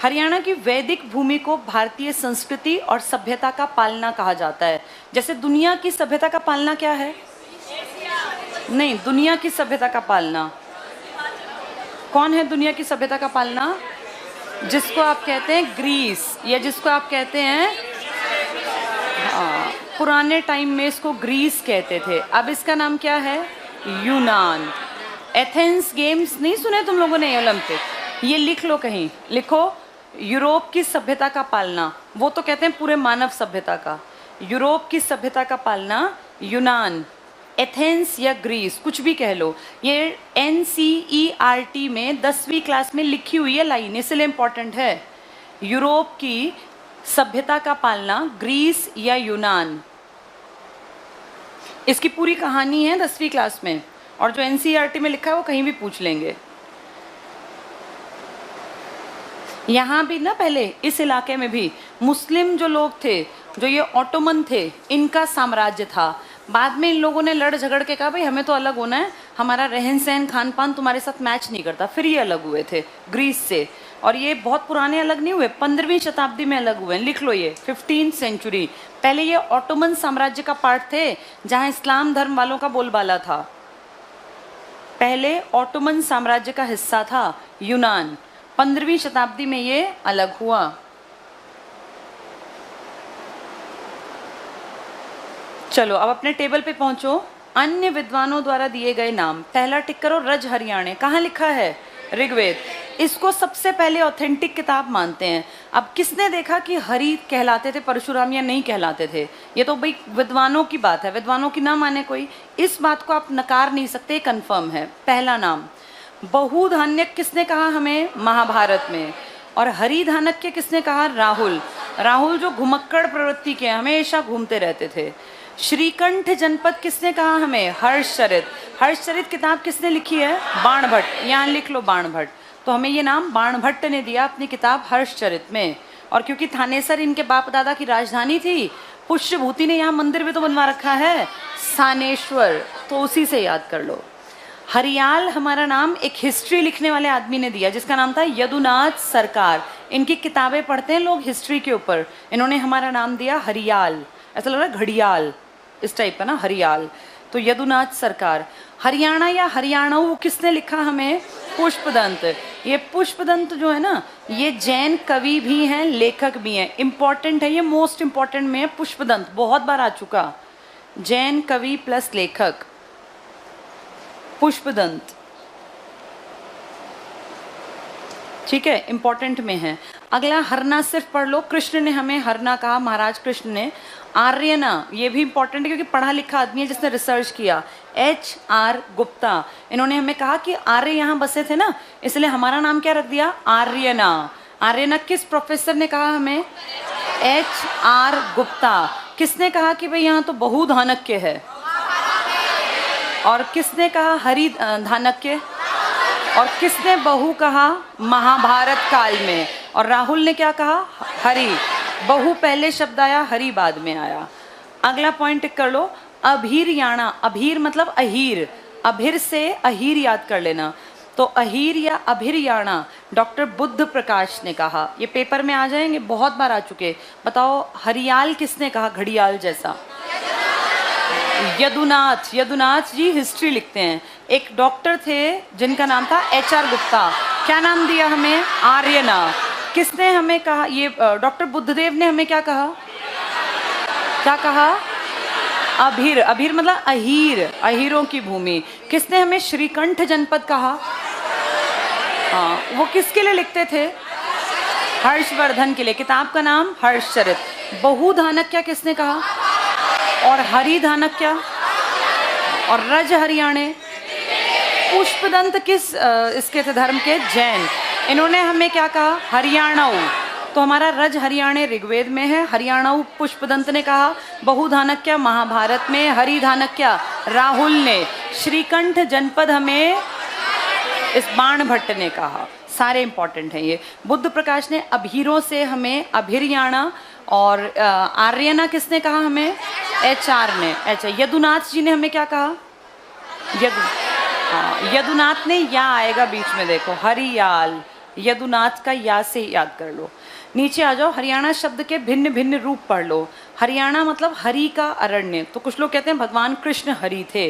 हरियाणा की वैदिक भूमि को भारतीय संस्कृति और सभ्यता का पालना कहा जाता है। जैसे दुनिया की सभ्यता का पालना क्या है? नहीं, दुनिया की सभ्यता का पालना कौन है? दुनिया की सभ्यता का पालना जिसको आप कहते हैं ग्रीस, या जिसको आप कहते हैं, हाँ, पुराने टाइम में इसको ग्रीस कहते थे, अब इसका नाम क्या है? यूनान। एथेंस गेम्स नहीं सुने तुम लोगों ने? ओलंपिक, ये लिख लो, कहीं लिखो। यूरोप की सभ्यता का पालना, वो तो कहते हैं पूरे मानव सभ्यता का। यूरोप की सभ्यता का पालना यूनान, एथेंस या ग्रीस, कुछ भी कह लो। ये NCERT में 10वीं क्लास में लिखी हुई है लाइन, इसलिए इंपॉर्टेंट है। यूरोप की सभ्यता का पालना ग्रीस या यूनान, इसकी पूरी कहानी है 10वीं क्लास में, और जो NCERT में लिखा है वो कहीं भी पूछ लेंगे। यहाँ भी ना, पहले इस इलाके में भी मुस्लिम जो लोग थे, जो ये ऑटोमन थे, इनका साम्राज्य था। बाद में इन लोगों ने लड़ झगड़ के कहा भाई हमें तो अलग होना है, हमारा रहन सहन खान पान तुम्हारे साथ मैच नहीं करता, फिर ये अलग हुए थे ग्रीस से। और ये बहुत पुराने अलग नहीं हुए, 15वीं शताब्दी में अलग हुए। लिख लो ये 15th सेंचुरी। पहले ये ऑटोमन साम्राज्य का पार्ट थे, जहाँ इस्लाम धर्म वालों का बोलबाला था। पहले ऑटोमन साम्राज्य का हिस्सा था यूनान, 15वीं शताब्दी में ये अलग हुआ। चलो अब अपने टेबल पे पहुंचो। अन्य विद्वानों द्वारा दिए गए नाम, पहला टिक करो, रज हरियाणे। कहाँ लिखा है? ऋग्वेद। इसको सबसे पहले ऑथेंटिक किताब मानते हैं। अब किसने देखा कि हरि कहलाते थे परशुराम या नहीं कहलाते थे? ये तो भाई विद्वानों की बात है, विद्वानों की ना माने कोई, इस बात को आप नकार नहीं सकते, कंफर्म है। पहला नाम बहुधान्यक किसने कहा हमें? महाभारत में। और हरिधानक्य किसने कहा? राहुल। राहुल जो घुमक्कड़ प्रवृत्ति के हमेशा घूमते रहते थे। श्रीकंठ जनपद किसने कहा हमें? हर्षचरित। हर्षचरित किताब किसने लिखी है? बाणभट्ट। यहाँ लिख लो बाणभट्ट। तो हमें ये नाम बाणभट्ट ने दिया अपनी किताब हर्षचरित में। और क्योंकि थानेसर इनके बाप दादा की राजधानी थी, पुष्यभूति ने यहाँ मंदिर भी तो बनवा रखा है, सानेश्वर, तो उसी से याद कर लो। हरियाल हमारा नाम एक हिस्ट्री लिखने वाले आदमी ने दिया, जिसका नाम था यदुनाथ सरकार। इनकी किताबें पढ़ते हैं लोग हिस्ट्री के ऊपर, इन्होंने हमारा नाम दिया हरियाल। ऐसा लग रहा है घड़ियाल, इस टाइप का ना, हरियाल। तो यदुनाथ सरकार। हरियाणा या हरियाणा किसने लिखा हमें? पुष्पदंत। ये पुष्पदंत जो है ना, ये जैन कवि भी हैं, लेखक भी हैं। इंपॉर्टेंट है ये, मोस्ट इंपॉर्टेंट में है पुष्पदंत, बहुत बार आ चुका। जैन कवि प्लस लेखक पुष्पदंत, ठीक है, इंपॉर्टेंट में है। अगला हरना सिर्फ पढ़ लो, कृष्ण ने हमें हरना कहा, महाराज कृष्ण ने। आर्यना, ये भी इंपॉर्टेंट है क्योंकि पढ़ा लिखा आदमी है जिसने रिसर्च किया, HR गुप्ता। इन्होंने हमें कहा कि आर्य यहाँ बसे थे ना, इसलिए हमारा नाम क्या रख दिया, आर्यना। आर्यना किस प्रोफेसर ने कहा हमें, HR गुप्ता। किसने कहा कि भाई यहाँ तो बहुधानक्य है, और किसने कहा हरि धानक्य, और किसने बहु कहा, महाभारत काल में। और राहुल ने क्या कहा, हरि। बहु पहले शब्द आया, हरि बाद में आया। अगला पॉइंट टिक कर लो, अभीरयाणा। अभीर मतलब अहीर, अभिर से अहीर याद कर लेना। तो अहीर या अभिरयाणा डॉक्टर बुद्ध प्रकाश ने कहा। ये पेपर में आ जाएंगे, बहुत बार आ चुके। बताओ हरियाल किसने कहा, घड़ियाल जैसा, यदुनाथ। यदुनाथ जी हिस्ट्री लिखते हैं। एक डॉक्टर थे जिनका नाम था HR गुप्ता। क्या नाम दिया हमें, आर्यना। किसने हमें कहा, ये डॉक्टर बुद्धदेव ने हमें क्या कहा, क्या कहा, अभीर। अभीर मतलब अहीर, अहीरों की भूमि। किसने हमें श्रीकंठ जनपद कहा, हाँ, वो किसके लिए लिखते थे, हर्षवर्धन के लिए। किताब का नाम हर्षचरित। बहुधानक्या किसने कहा, और हरिधानक्या, और रज हरियाणे। पुष्पदंत किस इसके थे, धर्म के, जैन। इन्होंने हमें क्या कहा, हरियाणाऊ। तो हमारा रज हरियाणे ऋग्वेद में है, हरियाणाऊ पुष्पदंत ने कहा। बहुधानक्या महाभारत में, हरिधानक्या राहुल ने। श्रीकंठ जनपद हमें इस बाण भट्ट ने कहा। सारे इंपॉर्टेंट हैं ये। बुद्ध प्रकाश ने अभीरों से हमें अभिरयाणा, और आर्यना किसने कहा हमें, HR ने। अच्छा, यदुनाथ जी ने हमें क्या कहा, यदुनाथ ने या आएगा बीच में, देखो हरियाल, यदुनाथ का या से याद कर लो। नीचे आ जाओ, हरियाणा शब्द के भिन्न भिन्न रूप पढ़ लो। हरियाणा मतलब हरि का अरण्य। तो कुछ लोग कहते हैं भगवान कृष्ण हरि थे।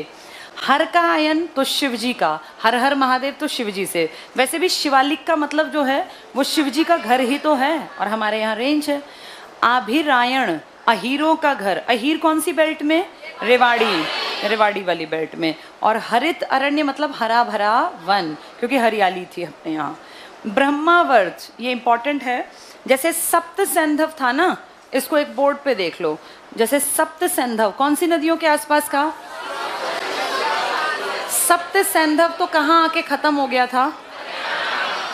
हर का आयन तो शिव जी का, हर हर महादेव तो शिव जी से। वैसे भी शिवालिक का मतलब जो है वो शिव जी का घर ही तो है, और हमारे यहाँ रेंज है। आभिरायण, अहीरों का घर। अहीर कौन सी बेल्ट में, रेवाड़ी, रेवाड़ी वाली बेल्ट में। और हरित अरण्य मतलब हरा भरा वन, क्योंकि हरियाली थी अपने यहाँ। ब्रह्मावर्त, ये इंपॉर्टेंट है। जैसे सप्त सैंधव था ना, इसको एक बोर्ड पे देख लो। जैसे सप्त सैंधव कौन सी नदियों के आसपास का, सप्त सैंधव तो कहाँ आके खत्म हो गया था,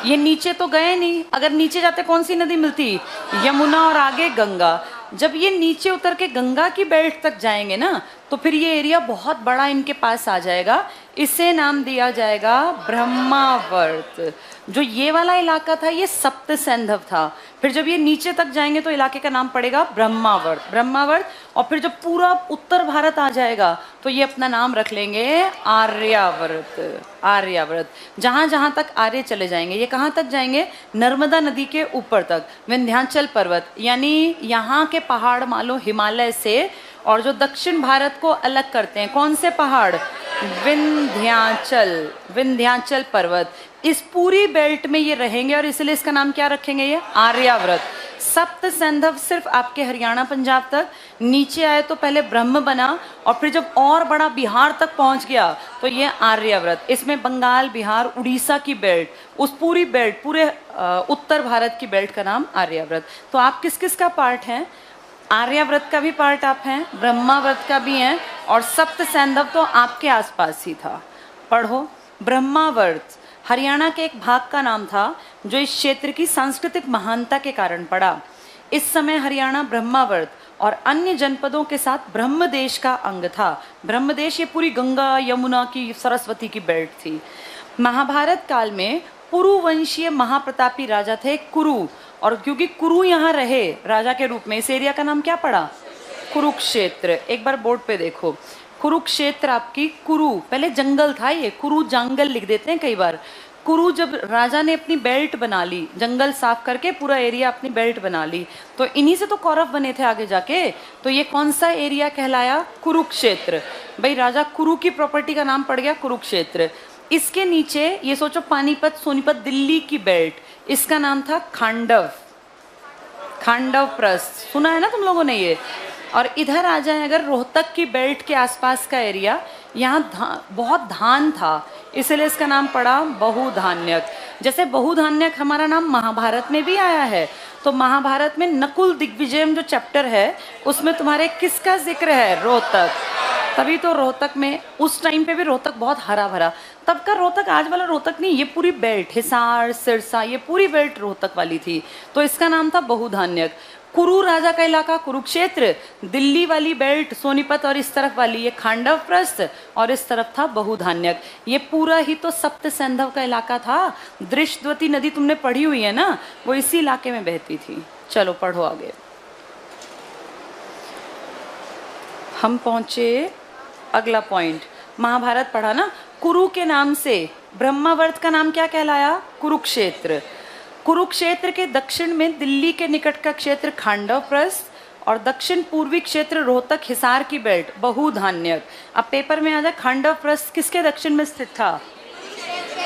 ये नीचे तो गए नहीं। अगर नीचे जाते कौन सी नदी मिलती, यमुना, और आगे गंगा। जब ये नीचे उतर के गंगा की बेल्ट तक जाएंगे ना, तो फिर ये एरिया बहुत बड़ा इनके पास आ जाएगा। इसे नाम दिया जाएगा ब्रह्मावर्त। जो ये वाला इलाका था ये सप्त सैंधव था। फिर जब ये नीचे तक जाएंगे तो इलाके का नाम पड़ेगा ब्रह्मावर्त, ब्रह्मावर्त। और फिर जब पूरा उत्तर भारत आ जाएगा तो ये अपना नाम रख लेंगे आर्यावर्त, आर्यावर्त। जहाँ जहाँ तक आर्य चले जाएंगे, ये कहाँ तक जाएंगे, नर्मदा नदी के ऊपर तक, विंध्याचल पर्वत, यानी यहाँ के पहाड़ मान लो हिमालय से, और जो दक्षिण भारत को अलग करते हैं कौन से पहाड़, विंध्याचल, विंध्याचल पर्वत। इस पूरी बेल्ट में ये रहेंगे, और इसलिए इसका नाम क्या रखेंगे, ये आर्यावर्त। सप्त सैंधव सिर्फ आपके हरियाणा पंजाब तक। नीचे आए तो पहले ब्रह्म बना, और फिर जब और बड़ा बिहार तक पहुंच गया तो ये आर्यावर्त। इसमें बंगाल, बिहार, उड़ीसा की बेल्ट, उस पूरी बेल्ट, पूरे उत्तर भारत की बेल्ट का नाम आर्यावर्त। तो आप किस किस का पार्ट हैं, आर्यावर्त का भी पार्ट आप हैं, ब्रह्मावर्त का भी हैं, और सप्त सैंधव तो आपके आसपास ही था। पढ़ो, ब्रह्मावर्त हरियाणा के एक भाग का नाम था जो इस क्षेत्र की सांस्कृतिक महानता के कारण पड़ा। इस समय हरियाणा ब्रह्मावर्त और अन्य जनपदों के साथ ब्रह्मदेश का अंग था। ब्रह्मदेश ये पूरी गंगा, यमुना की, सरस्वती की बेल्ट थी। महाभारत काल में पुरुवंशीय महाप्रतापी राजा थे कुरु, और क्योंकि कुरु यहाँ रहे राजा के रूप में, इस एरिया का नाम क्या पड़ा, कुरुक्षेत्र। एक बार बोर्ड पे देखो, कुरुक्षेत्र आपकी, कुरु पहले जंगल था, ये कुरु जंगल लिख देते हैं कई बार। कुरु जब राजा ने अपनी बेल्ट बना ली, जंगल साफ करके पूरा एरिया अपनी बेल्ट बना ली, तो इन्हीं से तो कौरव बने थे आगे जाके। तो ये कौन सा एरिया कहलाया, कुरुक्षेत्र। भाई राजा कुरु की प्रॉपर्टी का नाम पड़ गया कुरुक्षेत्र। इसके नीचे ये सोचो पानीपत, सोनीपत, दिल्ली की बेल्ट, इसका नाम था खांडव, खांडव प्रस्थ, सुना है ना तुम लोगों ने ये। और इधर आ जाए अगर रोहतक की बेल्ट के आसपास का एरिया, यहाँ बहुत धान था, इसलिए इसका नाम पड़ा बहुधान्यक। जैसे बहुधान्यक हमारा नाम महाभारत में भी आया है, तो महाभारत में नकुल दिग्विजयम जो चैप्टर है उसमें तुम्हारे किसका जिक्र है? रोहतक। तभी तो रोहतक में उस टाइम पे भी रोहतक बहुत हरा भरा, तब का रोहतक आज वाला रोहतक नहीं, ये पूरी बेल्ट, हिसार, सिरसा, ये पूरी बेल्ट रोहतक वाली थी, तो इसका नाम था बहुधान्यक। कुरु राजा का इलाका कुरुक्षेत्र, दिल्ली वाली बेल्ट सोनीपत और इस तरफ वाली ये खांडव प्रस्थ, और इस तरफ था बहुधान्यक। ये पूरा ही तो सप्त सैंधव का इलाका था। दृश्यवती नदी तुमने पढ़ी हुई है ना, वो इसी इलाके में बहती थी। चलो पढ़ो आगे। हम पहुंचे अगला पॉइंट, महाभारत पढ़ा ना। कुरु के नाम से ब्रह्मावर्त का नाम क्या कहलाया? कुरुक्षेत्र। कुरुक्षेत्र के दक्षिण में दिल्ली के निकट का क्षेत्र खांडव प्रस्थ और दक्षिण पूर्वी क्षेत्र रोहतक हिसार की बेल्ट बहुधान्यक। अब पेपर में आ जाए, खांडव प्रस्थ किसके दक्षिण में स्थित था?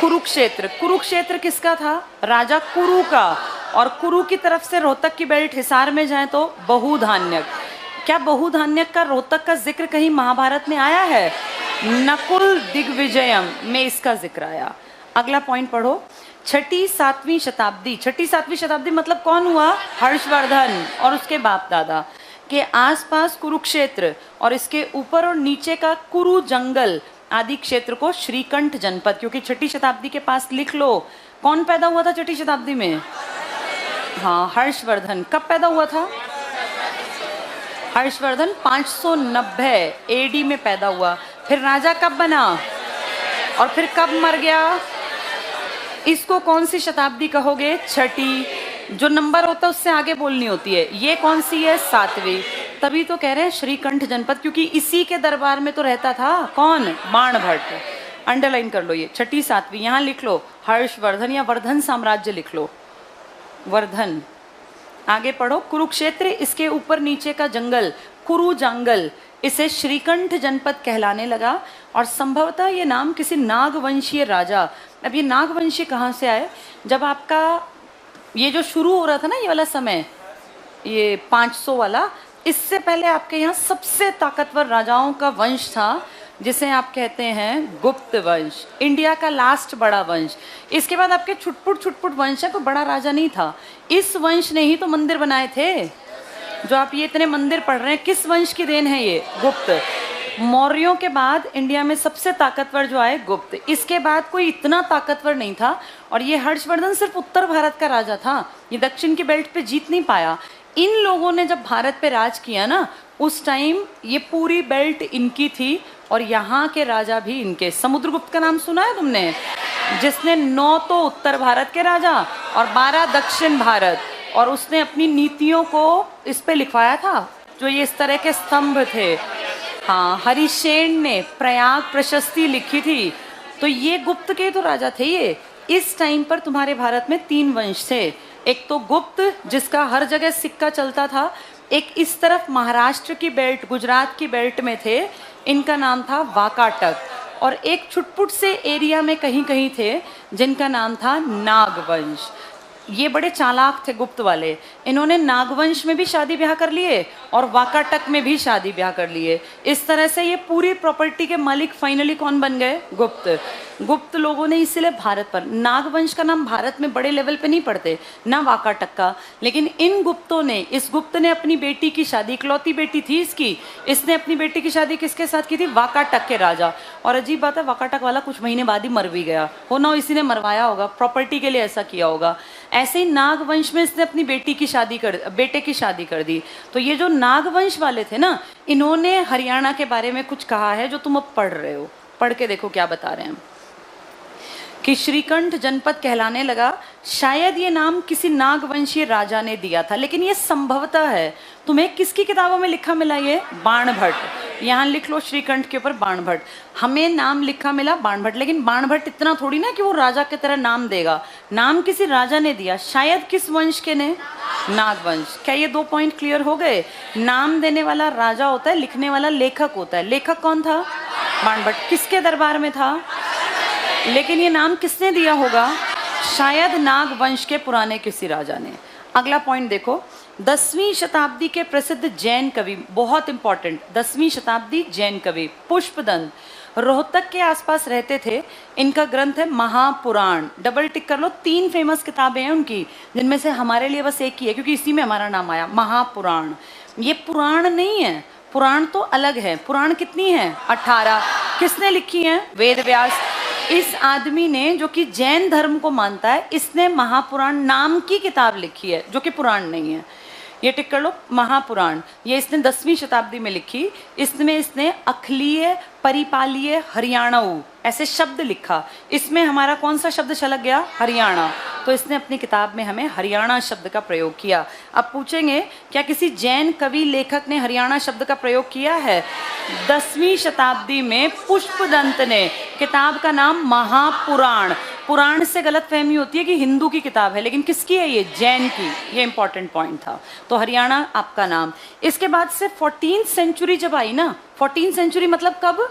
कुरुक्षेत्र। कुरुक्षेत्र किसका था? राजा कुरु का। और कुरु की तरफ से रोहतक की बेल्ट हिसार में जाए तो बहुधान्यक। क्या बहुधान्यक का रोहतक का जिक्र कहीं महाभारत में आया है? नकुल दिग्विजयम में इसका जिक्र आया। अगला पॉइंट पढ़ो, छठी सातवीं शताब्दी। छठी सातवीं शताब्दी मतलब कौन हुआ? हर्षवर्धन और उसके बाप दादा के आसपास कुरुक्षेत्र और इसके ऊपर और नीचे का कुरु जंगल आदि क्षेत्र को श्रीकंठ जनपद, क्योंकि छठी शताब्दी के पास लिख लो कौन पैदा हुआ था छठी शताब्दी में? हाँ, हर्षवर्धन। कब पैदा हुआ था? हर्षवर्धन 590 एडी में पैदा हुआ। फिर राजा कब बना और फिर कब मर गया? इसको कौन सी शताब्दी कहोगे? छठी। जो नंबर होता है उससे आगे बोलनी होती है। ये कौन सी है? सातवीं। तभी तो कह रहे हैं श्रीकंठ जनपद, क्योंकि इसी के दरबार में तो रहता था कौन? बाणभट्ट। अंडरलाइन कर लो ये छठी सातवीं। यहाँ लिख लो हर्षवर्धन या वर्धन साम्राज्य लिख लो, वर्धन। आगे पढ़ो, कुरुक्षेत्र इसके ऊपर नीचे का जंगल कुरु जंगल इसे श्रीकंठ जनपद कहलाने लगा। और संभवतः ये नाम किसी नागवंशीय राजा, अब ये नागवंशी कहाँ से आए? जब आपका ये जो शुरू हो रहा था ना ये वाला समय, ये 500 वाला, इससे पहले आपके यहाँ सबसे ताकतवर राजाओं का वंश था जिसे आप कहते हैं गुप्त वंश, इंडिया का लास्ट बड़ा वंश। इसके बाद आपके छुटपुट वंश है, कोई बड़ा राजा नहीं था। इस वंश ने ही तो मंदिर बनाए थे। जो आप ये इतने मंदिर पढ़ रहे हैं, किस वंश की देन है ये? गुप्त। मौर्यों के बाद इंडिया में सबसे ताकतवर जो आए गुप्त। इसके बाद कोई इतना ताकतवर नहीं था। और ये हर्षवर्धन सिर्फ उत्तर भारत का राजा था, ये दक्षिण की बेल्ट पे जीत नहीं पाया। इन लोगों ने जब भारत पे राज किया ना, उस टाइम ये पूरी बेल्ट इनकी थी और यहाँ के राजा भी इनके। समुद्रगुप्त का नाम सुना है तुमने? जिसने 9 तो उत्तर भारत के राजा और 12 दक्षिण भारत, और उसने अपनी नीतियों को इस पे लिखवाया था, जो ये इस तरह के स्तंभ थे। हाँ, हरिशेन ने प्रयाग प्रशस्ति लिखी थी। तो ये गुप्त के तो राजा थे ये। इस टाइम पर तुम्हारे भारत में 3 वंश थे। एक तो गुप्त जिसका हर जगह सिक्का चलता था, एक इस तरफ महाराष्ट्र की बेल्ट गुजरात की बेल्ट में थे, इनका नाम था वाकाटक, और एक छुटपुट से एरिया में कहीं कहीं थे जिनका नाम था नागवंश। ये बड़े चालाक थे गुप्त वाले, इन्होंने नागवंश में भी शादी ब्याह कर लिए और वाकाटक में भी शादी ब्याह कर लिए। इस तरह से ये पूरी प्रॉपर्टी के मालिक फाइनली कौन बन गए? गुप्त। गुप्त लोगों ने इसीलिए भारत पर, नागवंश का नाम भारत में बड़े लेवल पे नहीं पढ़ते ना वाकाटक का, लेकिन इन गुप्तों ने, इस गुप्त ने अपनी बेटी की शादी, इकलौती बेटी थी इसकी, इसने अपनी बेटी की शादी किसके साथ की थी? वाकाटक के राजा। और अजीब बात है, वाकाटक वाला कुछ महीने बाद ही मर भी गया हो ना, इसी ने मरवाया होगा, प्रॉपर्टी के लिए ऐसा किया होगा। ऐसे ही नागवंश में इसने अपनी बेटे की शादी कर दी। तो ये जो नागवंश वाले थे ना, इन्होंने हरियाणा के बारे में कुछ कहा है जो तुम अब पढ़ रहे हो। पढ़ के देखो क्या बता रहे हैं कि श्रीकंठ जनपद कहलाने लगा। शायद ये नाम किसी नागवंशीय राजा ने दिया था, लेकिन ये संभवतः है। तुम्हें किसकी किताबों में लिखा मिला? ये बाणभट्ट। यहाँ लिख लो श्रीकंठ के ऊपर बाणभट्ट। हमें नाम लिखा मिला बाणभट्ट, लेकिन बाणभट्ट इतना थोड़ी ना कि वो राजा की तरह नाम देगा। नाम किसी राजा ने दिया, शायद किस वंश के ने? नागवंश। क्या ये 2 पॉइंट क्लियर हो गए? नाम देने वाला राजा होता है, लिखने वाला लेखक होता है। लेखक कौन था? बाणभट्ट। किसके दरबार में था? लेकिन ये नाम किसने दिया होगा? शायद नागवंश के पुराने किसी राजा ने। अगला पॉइंट देखो, 10वीं शताब्दी के प्रसिद्ध जैन कवि, बहुत इंपॉर्टेंट, 10वीं शताब्दी जैन कवि पुष्पदंत। रोहतक के आसपास रहते थे। इनका ग्रंथ है महापुराण, डबल टिक कर लो। 3 फेमस किताबें हैं उनकी, जिनमें से हमारे लिए बस एक ही है, क्योंकि इसी में हमारा नाम आया, महापुराण। ये पुराण नहीं है, पुराण तो अलग है। पुराण कितनी है? 18। किसने लिखी है? वेद व्यास। इस आदमी ने, जो कि जैन धर्म को मानता है, इसने महापुराण नाम की किताब लिखी है, जो कि पुराण नहीं है। ये टिक कर लो, महापुराण। ये इसने 10वीं शताब्दी में लिखी। इसमें इसने अखिलीय परिपालीय हरियाणाऊ ऐसे शब्द लिखा। इसमें हमारा कौन सा शब्द छलक गया? हरियाणा। तो इसने अपनी किताब में हमें हरियाणा शब्द का प्रयोग किया। अब पूछेंगे, क्या किसी जैन कवि लेखक ने हरियाणा शब्द का प्रयोग किया है? 10वीं शताब्दी में पुष्पदंत ने। किताब का नाम महापुराण। पुराण से गलत फहमी होती है कि हिंदू की किताब है, लेकिन किसकी है ये? जैन की। ये इंपॉर्टेंट पॉइंट था। तो हरियाणा आपका नाम। इसके बाद से 14th सेंचुरी जब आई ना, 14th सेंचुरी मतलब कब?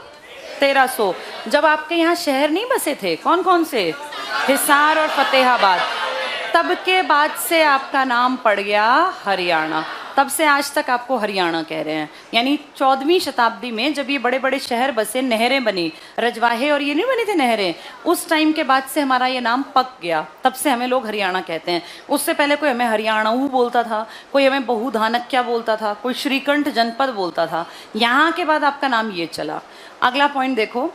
1300। जब आपके यहाँ शहर नहीं बसे थे, कौन कौन से? हिसार और फतेहाबाद। तब के बाद से आपका नाम पड़ गया हरियाणा। तब से आज तक आपको हरियाणा कह रहे हैं। यानी 14वीं शताब्दी में जब ये बड़े बड़े शहर बसे, नहरें बनी, रजवाहे और ये नहीं बनी थी नहरें, उस टाइम के बाद से हमारा ये नाम पक गया। तब से हमें लोग हरियाणा कहते हैं। उससे पहले कोई हमें हरियाणाऊ बोलता था, कोई हमें बहुधानक्या बोलता था, कोई श्रीकंठ जनपद बोलता था। यहाँ के बाद आपका नाम ये चला। अगला पॉइंट देखो,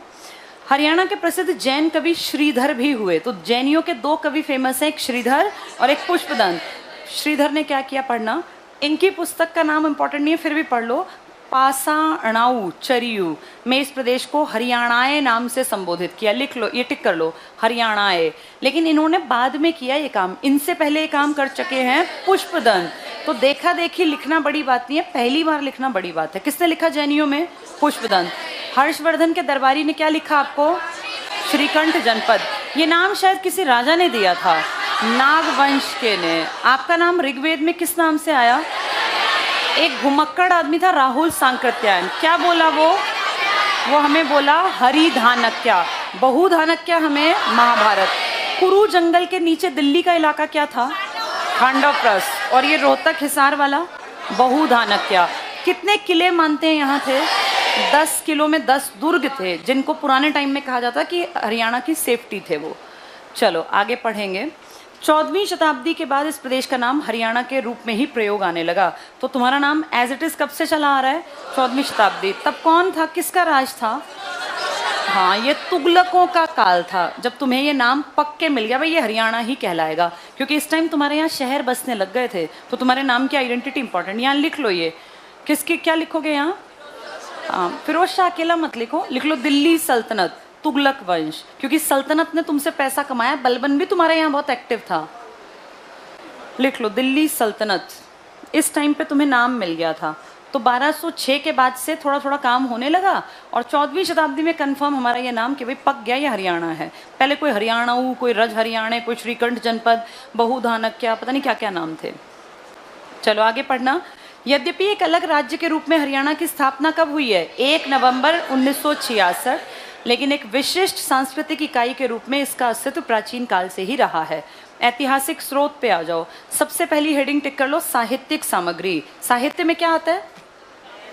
हरियाणा के प्रसिद्ध जैन कवि श्रीधर भी हुए। तो जैनियों के 2 कवि फेमस हैं, एक श्रीधर और एक पुष्पदंत। श्रीधर ने क्या किया? पढ़ना। इनकी पुस्तक का नाम इंपॉर्टेंट नहीं है, फिर भी पढ़ लो। पासाणाऊ चरियू में इस प्रदेश को हरियाणाए नाम से संबोधित किया। लिख लो, ये टिक कर लो, हरियाणाए। लेकिन इन्होंने बाद में किया ये काम, इनसे पहले ये काम कर चुके हैं पुष्पदंत। तो देखा देखी लिखना बड़ी बात नहीं है, पहली बार लिखना बड़ी बात है। किसने लिखा जैनियों में? पुष्पदंत। हर्षवर्धन के दरबारी ने क्या लिखा आपको? श्रीकंठ जनपद। ये नाम शायद किसी राजा ने दिया था, नागवंश के ने। आपका नाम ऋग्वेद में किस नाम से आया? एक घुमक्कड़ आदमी था, राहुल सांकृत्यायन। क्या बोला वो हमें बोला हरिधानक्या। बहुधानक्या हमें महाभारत। कुरु जंगल के नीचे दिल्ली का इलाका क्या था? खांडवप्रस्थ। और ये रोहतक हिसार वाला बहुधानक्या। कितने किले मानते हैं यहाँ थे? 10 किलो में 10 दुर्ग थे, जिनको पुराने टाइम में कहा जाता कि हरियाणा की सेफ्टी थे वो। चलो आगे पढ़ेंगे। 14वीं शताब्दी के बाद इस प्रदेश का नाम हरियाणा के रूप में ही प्रयोग आने लगा। तो तुम्हारा नाम एज इट इज कब से चला आ रहा है? 14वीं शताब्दी। तब कौन था, किसका राज था? हाँ, ये तुगलकों का काल था, जब तुम्हें ये नाम पक के मिल गया भाई ये हरियाणा ही कहलाएगा। क्योंकि इस टाइम तुम्हारे यहाँ शहर बसने लग गए थे, तो तुम्हारे नाम की आइडेंटिटी इंपॉर्टेंट। यहाँ लिख लो, ये किसकी क्या लिखोगे यहाँ? फिरोज शाह अकेला मत लिखो, लिख लो दिल्ली सल्तनत, तुगलक वंश। क्योंकि सल्तनत ने तुमसे पैसा कमाया, बलबन भी तुम्हारे यहाँ बहुत एक्टिव था। लिख लो दिल्ली सल्तनत। इस टाइम पे तुम्हें नाम मिल गया था। तो 1206 के बाद से थोड़ा थोड़ा काम होने लगा, और 14वीं शताब्दी में कंफर्म हमारा ये नाम कि भाई पक गया, ये हरियाणा है। पहले कोई हरियाणाऊ, कोई रज हरियाणे, कोई श्रीकंठ जनपद, बहुधानक्या, पता नहीं क्या क्या नाम थे। चलो आगे पढ़ना। यद्यपि एक अलग राज्य के रूप में हरियाणा की स्थापना कब हुई है? 1 नवंबर 1966। लेकिन एक विशिष्ट सांस्कृतिक इकाई के रूप में इसका अस्तित्व प्राचीन काल से ही रहा है। ऐतिहासिक स्रोत पे आ जाओ। सबसे पहली हेडिंग टिक कर लो, साहित्यिक सामग्री। साहित्य में क्या आता है?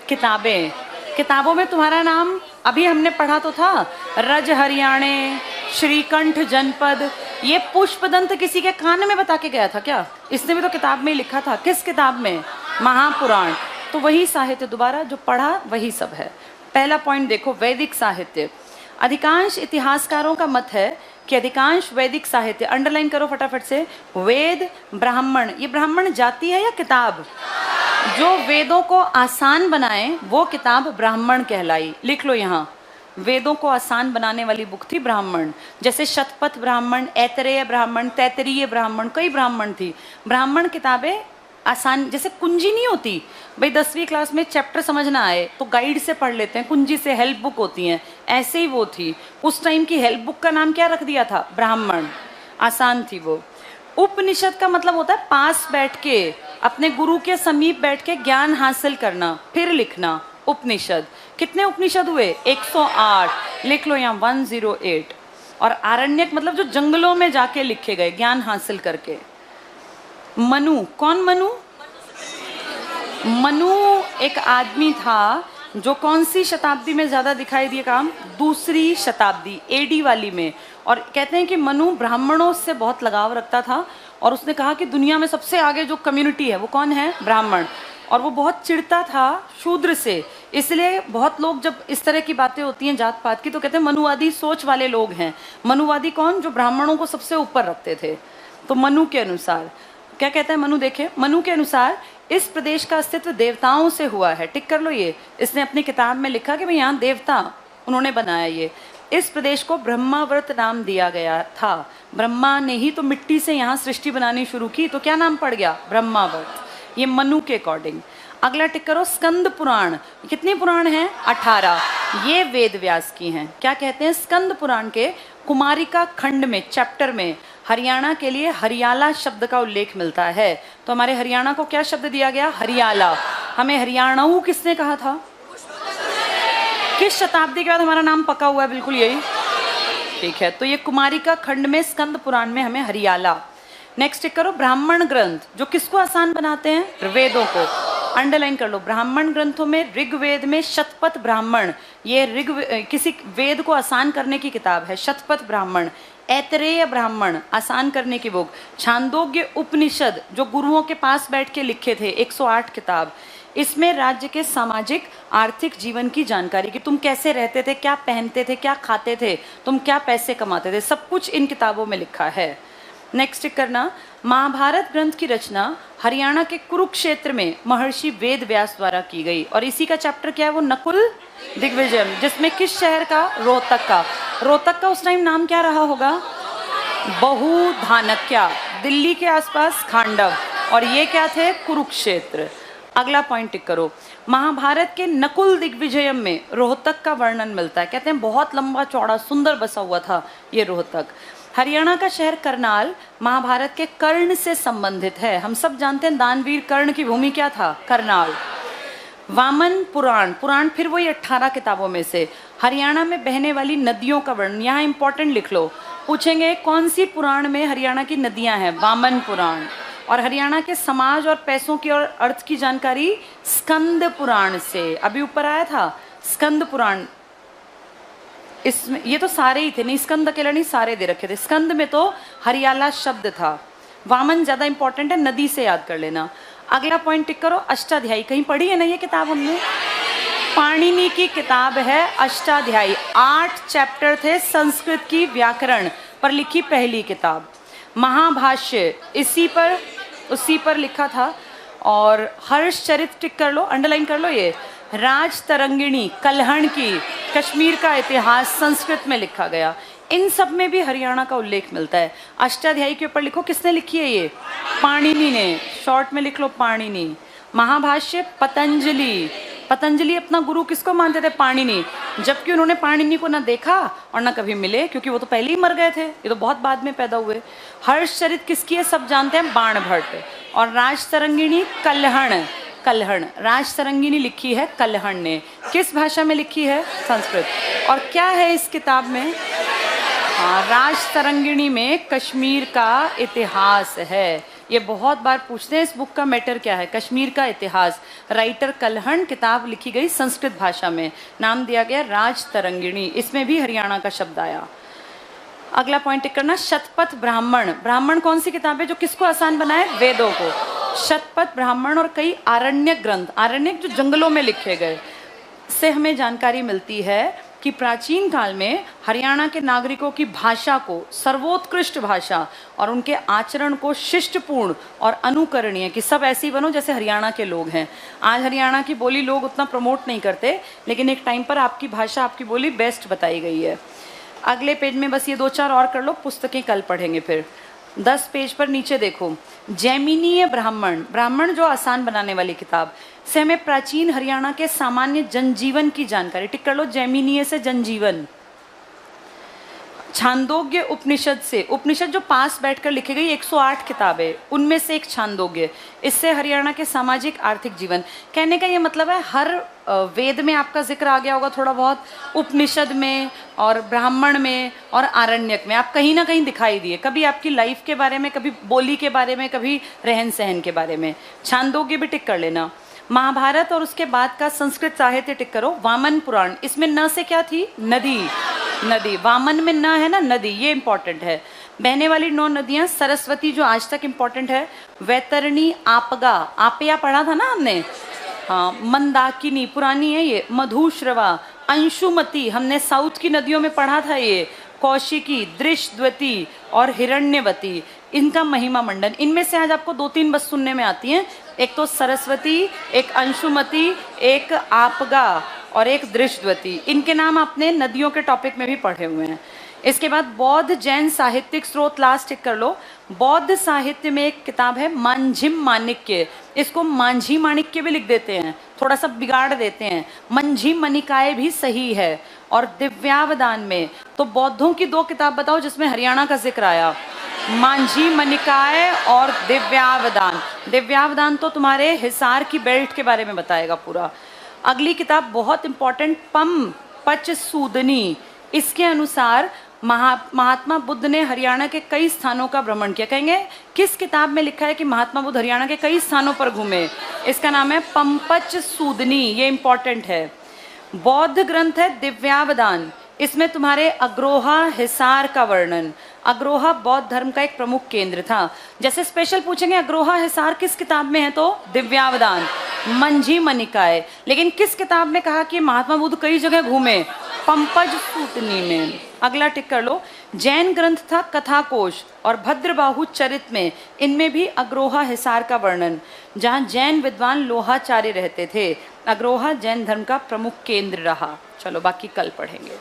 किताबें। किताबों में तुम्हारा नाम अभी हमने पढ़ा तो था, रज हरियाणे, श्रीकंठ जनपद। ये पुष्पदंत किसी के कान में बता के गया था क्या? इसने भी तो किताब में ही लिखा था। किस किताब में? महापुराण। तो वही साहित्य, दोबारा जो पढ़ा वही सब है। पहला पॉइंट देखो, वैदिक साहित्य। अधिकांश इतिहासकारों का मत है कि अधिकांश वैदिक साहित्य, अंडरलाइन करो फटाफट से, वेद, ब्राह्मण। ये ब्राह्मण जाति है या किताब? जो वेदों को आसान बनाए वो किताब ब्राह्मण कहलाई। लिख लो यहाँ, वेदों को आसान बनाने वाली बुक थी ब्राह्मण। जैसे शतपथ ब्राह्मण, ऐतरेय ब्राह्मण, तैतरीय ब्राह्मण, कई ब्राह्मण थी। ब्राह्मण किताबें आसान, जैसे कुंजी नहीं होती भाई 10वीं क्लास में चैप्टर समझना आए तो गाइड से पढ़ लेते हैं, कुंजी से हेल्प बुक होती हैं, ऐसे ही वो थी। उस टाइम की हेल्प बुक का नाम क्या रख दिया था? ब्राह्मण। आसान थी वो। उपनिषद का मतलब होता है पास बैठ के, अपने गुरु के समीप बैठ के ज्ञान हासिल करना, फिर लिखना। उपनिषद। कितने उपनिषद हुए? 108। लिख लो यहाँ 108। और आरण्यक मतलब जो जंगलों में जाके लिखे गए ज्ञान हासिल करके। मनु, कौन मनु? मनु एक आदमी था जो कौन सी शताब्दी में ज़्यादा दिखाई दिए काम? दूसरी शताब्दी एडी वाली में। और कहते हैं कि मनु ब्राह्मणों से बहुत लगाव रखता था और उसने कहा कि दुनिया में सबसे आगे जो कम्युनिटी है वो कौन है? ब्राह्मण। और वो बहुत चिढ़ता था शूद्र से, इसलिए बहुत लोग जब इस तरह की बातें होती हैं जात पात की तो कहते हैं मनुवादी सोच वाले लोग हैं। मनुवादी कौन? जो ब्राह्मणों को सबसे ऊपर रखते थे। तो मनु के अनुसार क्या कहता है मनु? देखें, मनु के अनुसार इस प्रदेश का अस्तित्व देवताओं से हुआ है। टिक कर लो ये। इसने अपनी किताब में लिखा कि भाई यहाँ देवता उन्होंने बनाया ये। इस प्रदेश को ब्रह्मावर्त नाम दिया गया था। ब्रह्मा ने ही तो मिट्टी से यहाँ सृष्टि बनानी शुरू की, तो क्या नाम पड़ गया? ब्रह्मावर्त। ये मनु के अकॉर्डिंग। अगला टिक करो, स्कंद पुराण। कितने पुराण हैं? 18। ये वेद व्यास की हैं। क्या कहते हैं? स्कंद पुराण के कुमारिका खंड में चैप्टर में हरियाणा के लिए हरियाला शब्द का उल्लेख मिलता है। तो हमारे हरियाणा को क्या शब्द दिया गया? हरियाला। हमें हरियाणाऊ किसने कहा था? किस शताब्दी के बाद हमारा नाम पका हुआ है? बिल्कुल यही। ठीक है, तो ये कुमारिका खंड में स्कंद पुराण में हमें हरियाला। नेक्स्ट टिक करो, ब्राह्मण ग्रंथ जो किसको आसान बनाते हैं? वेदों को। अंडरलाइन कर लो। ब्राह्मण ग्रंथों में ऋग्वेद में शतपथ ब्राह्मण, ये किसी वेद को आसान करने की किताब है। शतपथ ब्राह्मण, ऐतरेय ब्राह्मण आसान करने की बुक। छांदोग्य उपनिषद जो गुरुओं के पास बैठ के लिखे थे, 108 किताब। इसमें राज्य के सामाजिक आर्थिक जीवन की जानकारी कि तुम कैसे रहते थे, क्या पहनते थे, क्या खाते थे, तुम क्या पैसे कमाते थे, सब कुछ इन किताबों में लिखा है। नेक्स्ट करना, महाभारत ग्रंथ की रचना हरियाणा के कुरुक्षेत्र में महर्षि वेद व्यास द्वारा की गई। और इसी का चैप्टर क्या है? वो नकुल दिग्विजय, जिसमें किस शहर का? रोहतक का। रोहतक का उस टाइम नाम क्या रहा होगा? बहुधानक्या। दिल्ली के आसपास खांडव, और ये क्या थे? कुरुक्षेत्र। अगला पॉइंट टिक करो, महाभारत के नकुल दिग्विजयम में रोहतक का वर्णन मिलता है। कहते हैं बहुत लंबा चौड़ा सुंदर बसा हुआ था ये रोहतक। हरियाणा का शहर करनाल महाभारत के कर्ण से संबंधित है। हम सब जानते हैं दानवीर कर्ण की भूमि क्या था? करनाल। वामन पुराण, पुराण फिर वही 18 किताबों में से। हरियाणा में बहने वाली नदियों का वर्णन, यहाँ इंपॉर्टेंट लिख लो। पूछेंगे कौन सी पुराण में हरियाणा की नदियां हैं? वामन पुराण। और हरियाणा के समाज और पैसों की और अर्थ की जानकारी स्कंद पुराण से। अभी ऊपर आया था स्कंद पुराण, इसमें ये तो सारे ही थे, नहीं स्कंद अकेला नहीं, सारे दे रखे थे। स्कंद में तो हरियाला शब्द था। वामन ज्यादा इंपॉर्टेंट है, नदी से याद कर लेना। अगला पॉइंट टिक करो, अष्टाध्यायी। कहीं पढ़ी है ना ये किताब हमने? पाणिनि की किताब है अष्टाध्यायी। 8 चैप्टर थे संस्कृत की व्याकरण पर लिखी पहली किताब। महाभाष्य उसी पर लिखा था। और हर्षचरित टिक कर लो, अंडरलाइन कर लो ये। राज तरंगिणी कल्हण की कश्मीर का इतिहास संस्कृत में लिखा गया। इन सब में भी हरियाणा का उल्लेख मिलता है। अष्टाध्यायी के ऊपर लिखो किसने लिखी है? ये पाणिनि ने। शॉर्ट में लिख लो पाणिनि। महाभाष्य पतंजलि। पतंजलि अपना गुरु किसको मानते थे? पाणिनि। जबकि उन्होंने पाणिनि को ना देखा और ना कभी मिले, क्योंकि वो तो पहले ही मर गए थे, ये तो बहुत बाद में पैदा हुए। हर्षचरित किसकी है? सब जानते हैं, बाणभट्ट। और राजतरंगिणी कल्हण। कल्हण राजतरंगिणी लिखी है कल्हण ने। किस भाषा में लिखी है? संस्कृत। और क्या है इस किताब में? हाँ, राजतरंगिणी में कश्मीर का इतिहास है। ये बहुत बार पूछते हैं इस बुक का मैटर क्या है? कश्मीर का इतिहास। राइटर कल्हण, किताब लिखी गई संस्कृत भाषा में, नाम दिया गया राजतरंगिणी। इसमें भी हरियाणा का शब्द आया। अगला पॉइंट टिक करना, शतपथ ब्राह्मण। ब्राह्मण कौन सी किताब है जो किसको आसान बनाए? वेदों को। शतपथ ब्राह्मण और कई आरण्यक ग्रंथ, आरण्यक जो जंगलों में लिखे गए, से हमें जानकारी मिलती है कि प्राचीन काल में हरियाणा के नागरिकों की भाषा को सर्वोत्कृष्ट भाषा और उनके आचरण को शिष्टपूर्ण और अनुकरणीय, कि सब ऐसे ही बनो जैसे हरियाणा के लोग हैं। आज हरियाणा की बोली लोग उतना प्रमोट नहीं करते, लेकिन एक टाइम पर आपकी भाषा, आपकी बोली बेस्ट बताई गई है। अगले पेज में बस ये 2-4 और कर लो, पुस्तकें कल पढ़ेंगे फिर। 10 पेज पर नीचे देखो, जैमिनीय ब्राह्मण। ब्राह्मण जो आसान बनाने वाली किताब से हमें प्राचीन हरियाणा के सामान्य जनजीवन की जानकारी। टिक कर लो, जैमिनीय से जनजीवन। छांदोग्य उपनिषद से, उपनिषद जो पास बैठकर लिखी गई 108 किताबें, उनमें से एक छांदोग्य। इससे हरियाणा के सामाजिक आर्थिक जीवन। कहने का ये मतलब है हर वेद में आपका जिक्र आ गया होगा थोड़ा बहुत, उपनिषद में और ब्राह्मण में और आरण्यक में आप कहीं ना कहीं दिखाई दिए। कभी आपकी लाइफ के बारे में, कभी बोली के बारे में, कभी रहन सहन के बारे में। छांदोग्य भी टिक कर लेना। महाभारत और उसके बाद का संस्कृत साहित्य टिक करो। वामन पुराण, इसमें न से क्या थी? नदी। नदी, वामन में न है ना, नदी, ये इंपॉर्टेंट है। बहने वाली 9 नदियां, सरस्वती जो आज तक इंपॉर्टेंट है, वैतरणी, आपगा, आपया पढ़ा था ना हमने, हाँ, मंदाकिनी पुरानी है ये, मधुश्रवा, अंशुमती हमने साउथ की नदियों में पढ़ा था ये, कौशिकी, दृशद्वती और हिरण्यवती, इनका महिमा मंडन। इनमें से आज आपको 2-3 बस सुनने में आती हैं, एक तो सरस्वती, एक अंशुमती, एक आपगा और एक दृशद्वती। इनके नाम आपने नदियों के टॉपिक में भी पढ़े हुए हैं। इसके बाद बौद्ध जैन साहित्यिक स्रोत लास्ट टिक कर लो। बौद्ध साहित्य में एक किताब है मांझिम माणिक्य, इसको मांझी माणिक्य भी लिख देते हैं, थोड़ा सा बिगाड़ देते हैं, मंझी मनिकाय भी सही है। और दिव्यावदान में तो बौद्धों की 2 किताब बताओ जिसमें हरियाणा का जिक्र आया, मांझी मनिकाय और दिव्यावदान। दिव्यावदान तो तुम्हारे हिसार की बेल्ट के बारे में बताएगा पूरा। अगली किताब बहुत इंपॉर्टेंट, पम पच सूदनी, इसके अनुसार महात्मा बुद्ध ने हरियाणा के कई स्थानों का भ्रमण किया। कहेंगे किस किताब में लिखा है कि महात्मा बुद्ध हरियाणा के कई स्थानों पर घूमे? इसका नाम है पंपच सूदनी, ये इंपॉर्टेंट है। बौद्ध ग्रंथ है दिव्यावदान, इसमें तुम्हारे अग्रोहा हिसार का वर्णन। अग्रोहा बौद्ध धर्म का एक प्रमुख केंद्र था। जैसे स्पेशल पूछेंगे अग्रोहा हिसार किस किताब में है, तो दिव्यावदान, मंझी मनिकाय। लेकिन किस किताब में कहा कि महात्मा बुद्ध कई जगह घूमे? पंपज सूतनी में। अगला टिक कर लो, जैन ग्रंथ था कथाकोश और भद्रबाहु चरित में, इनमें भी अग्रोहा हिसार का वर्णन, जहाँ जैन विद्वान लोहाचार्य रहते थे। अग्रोहा जैन धर्म का प्रमुख केंद्र रहा। चलो बाकी कल पढ़ेंगे।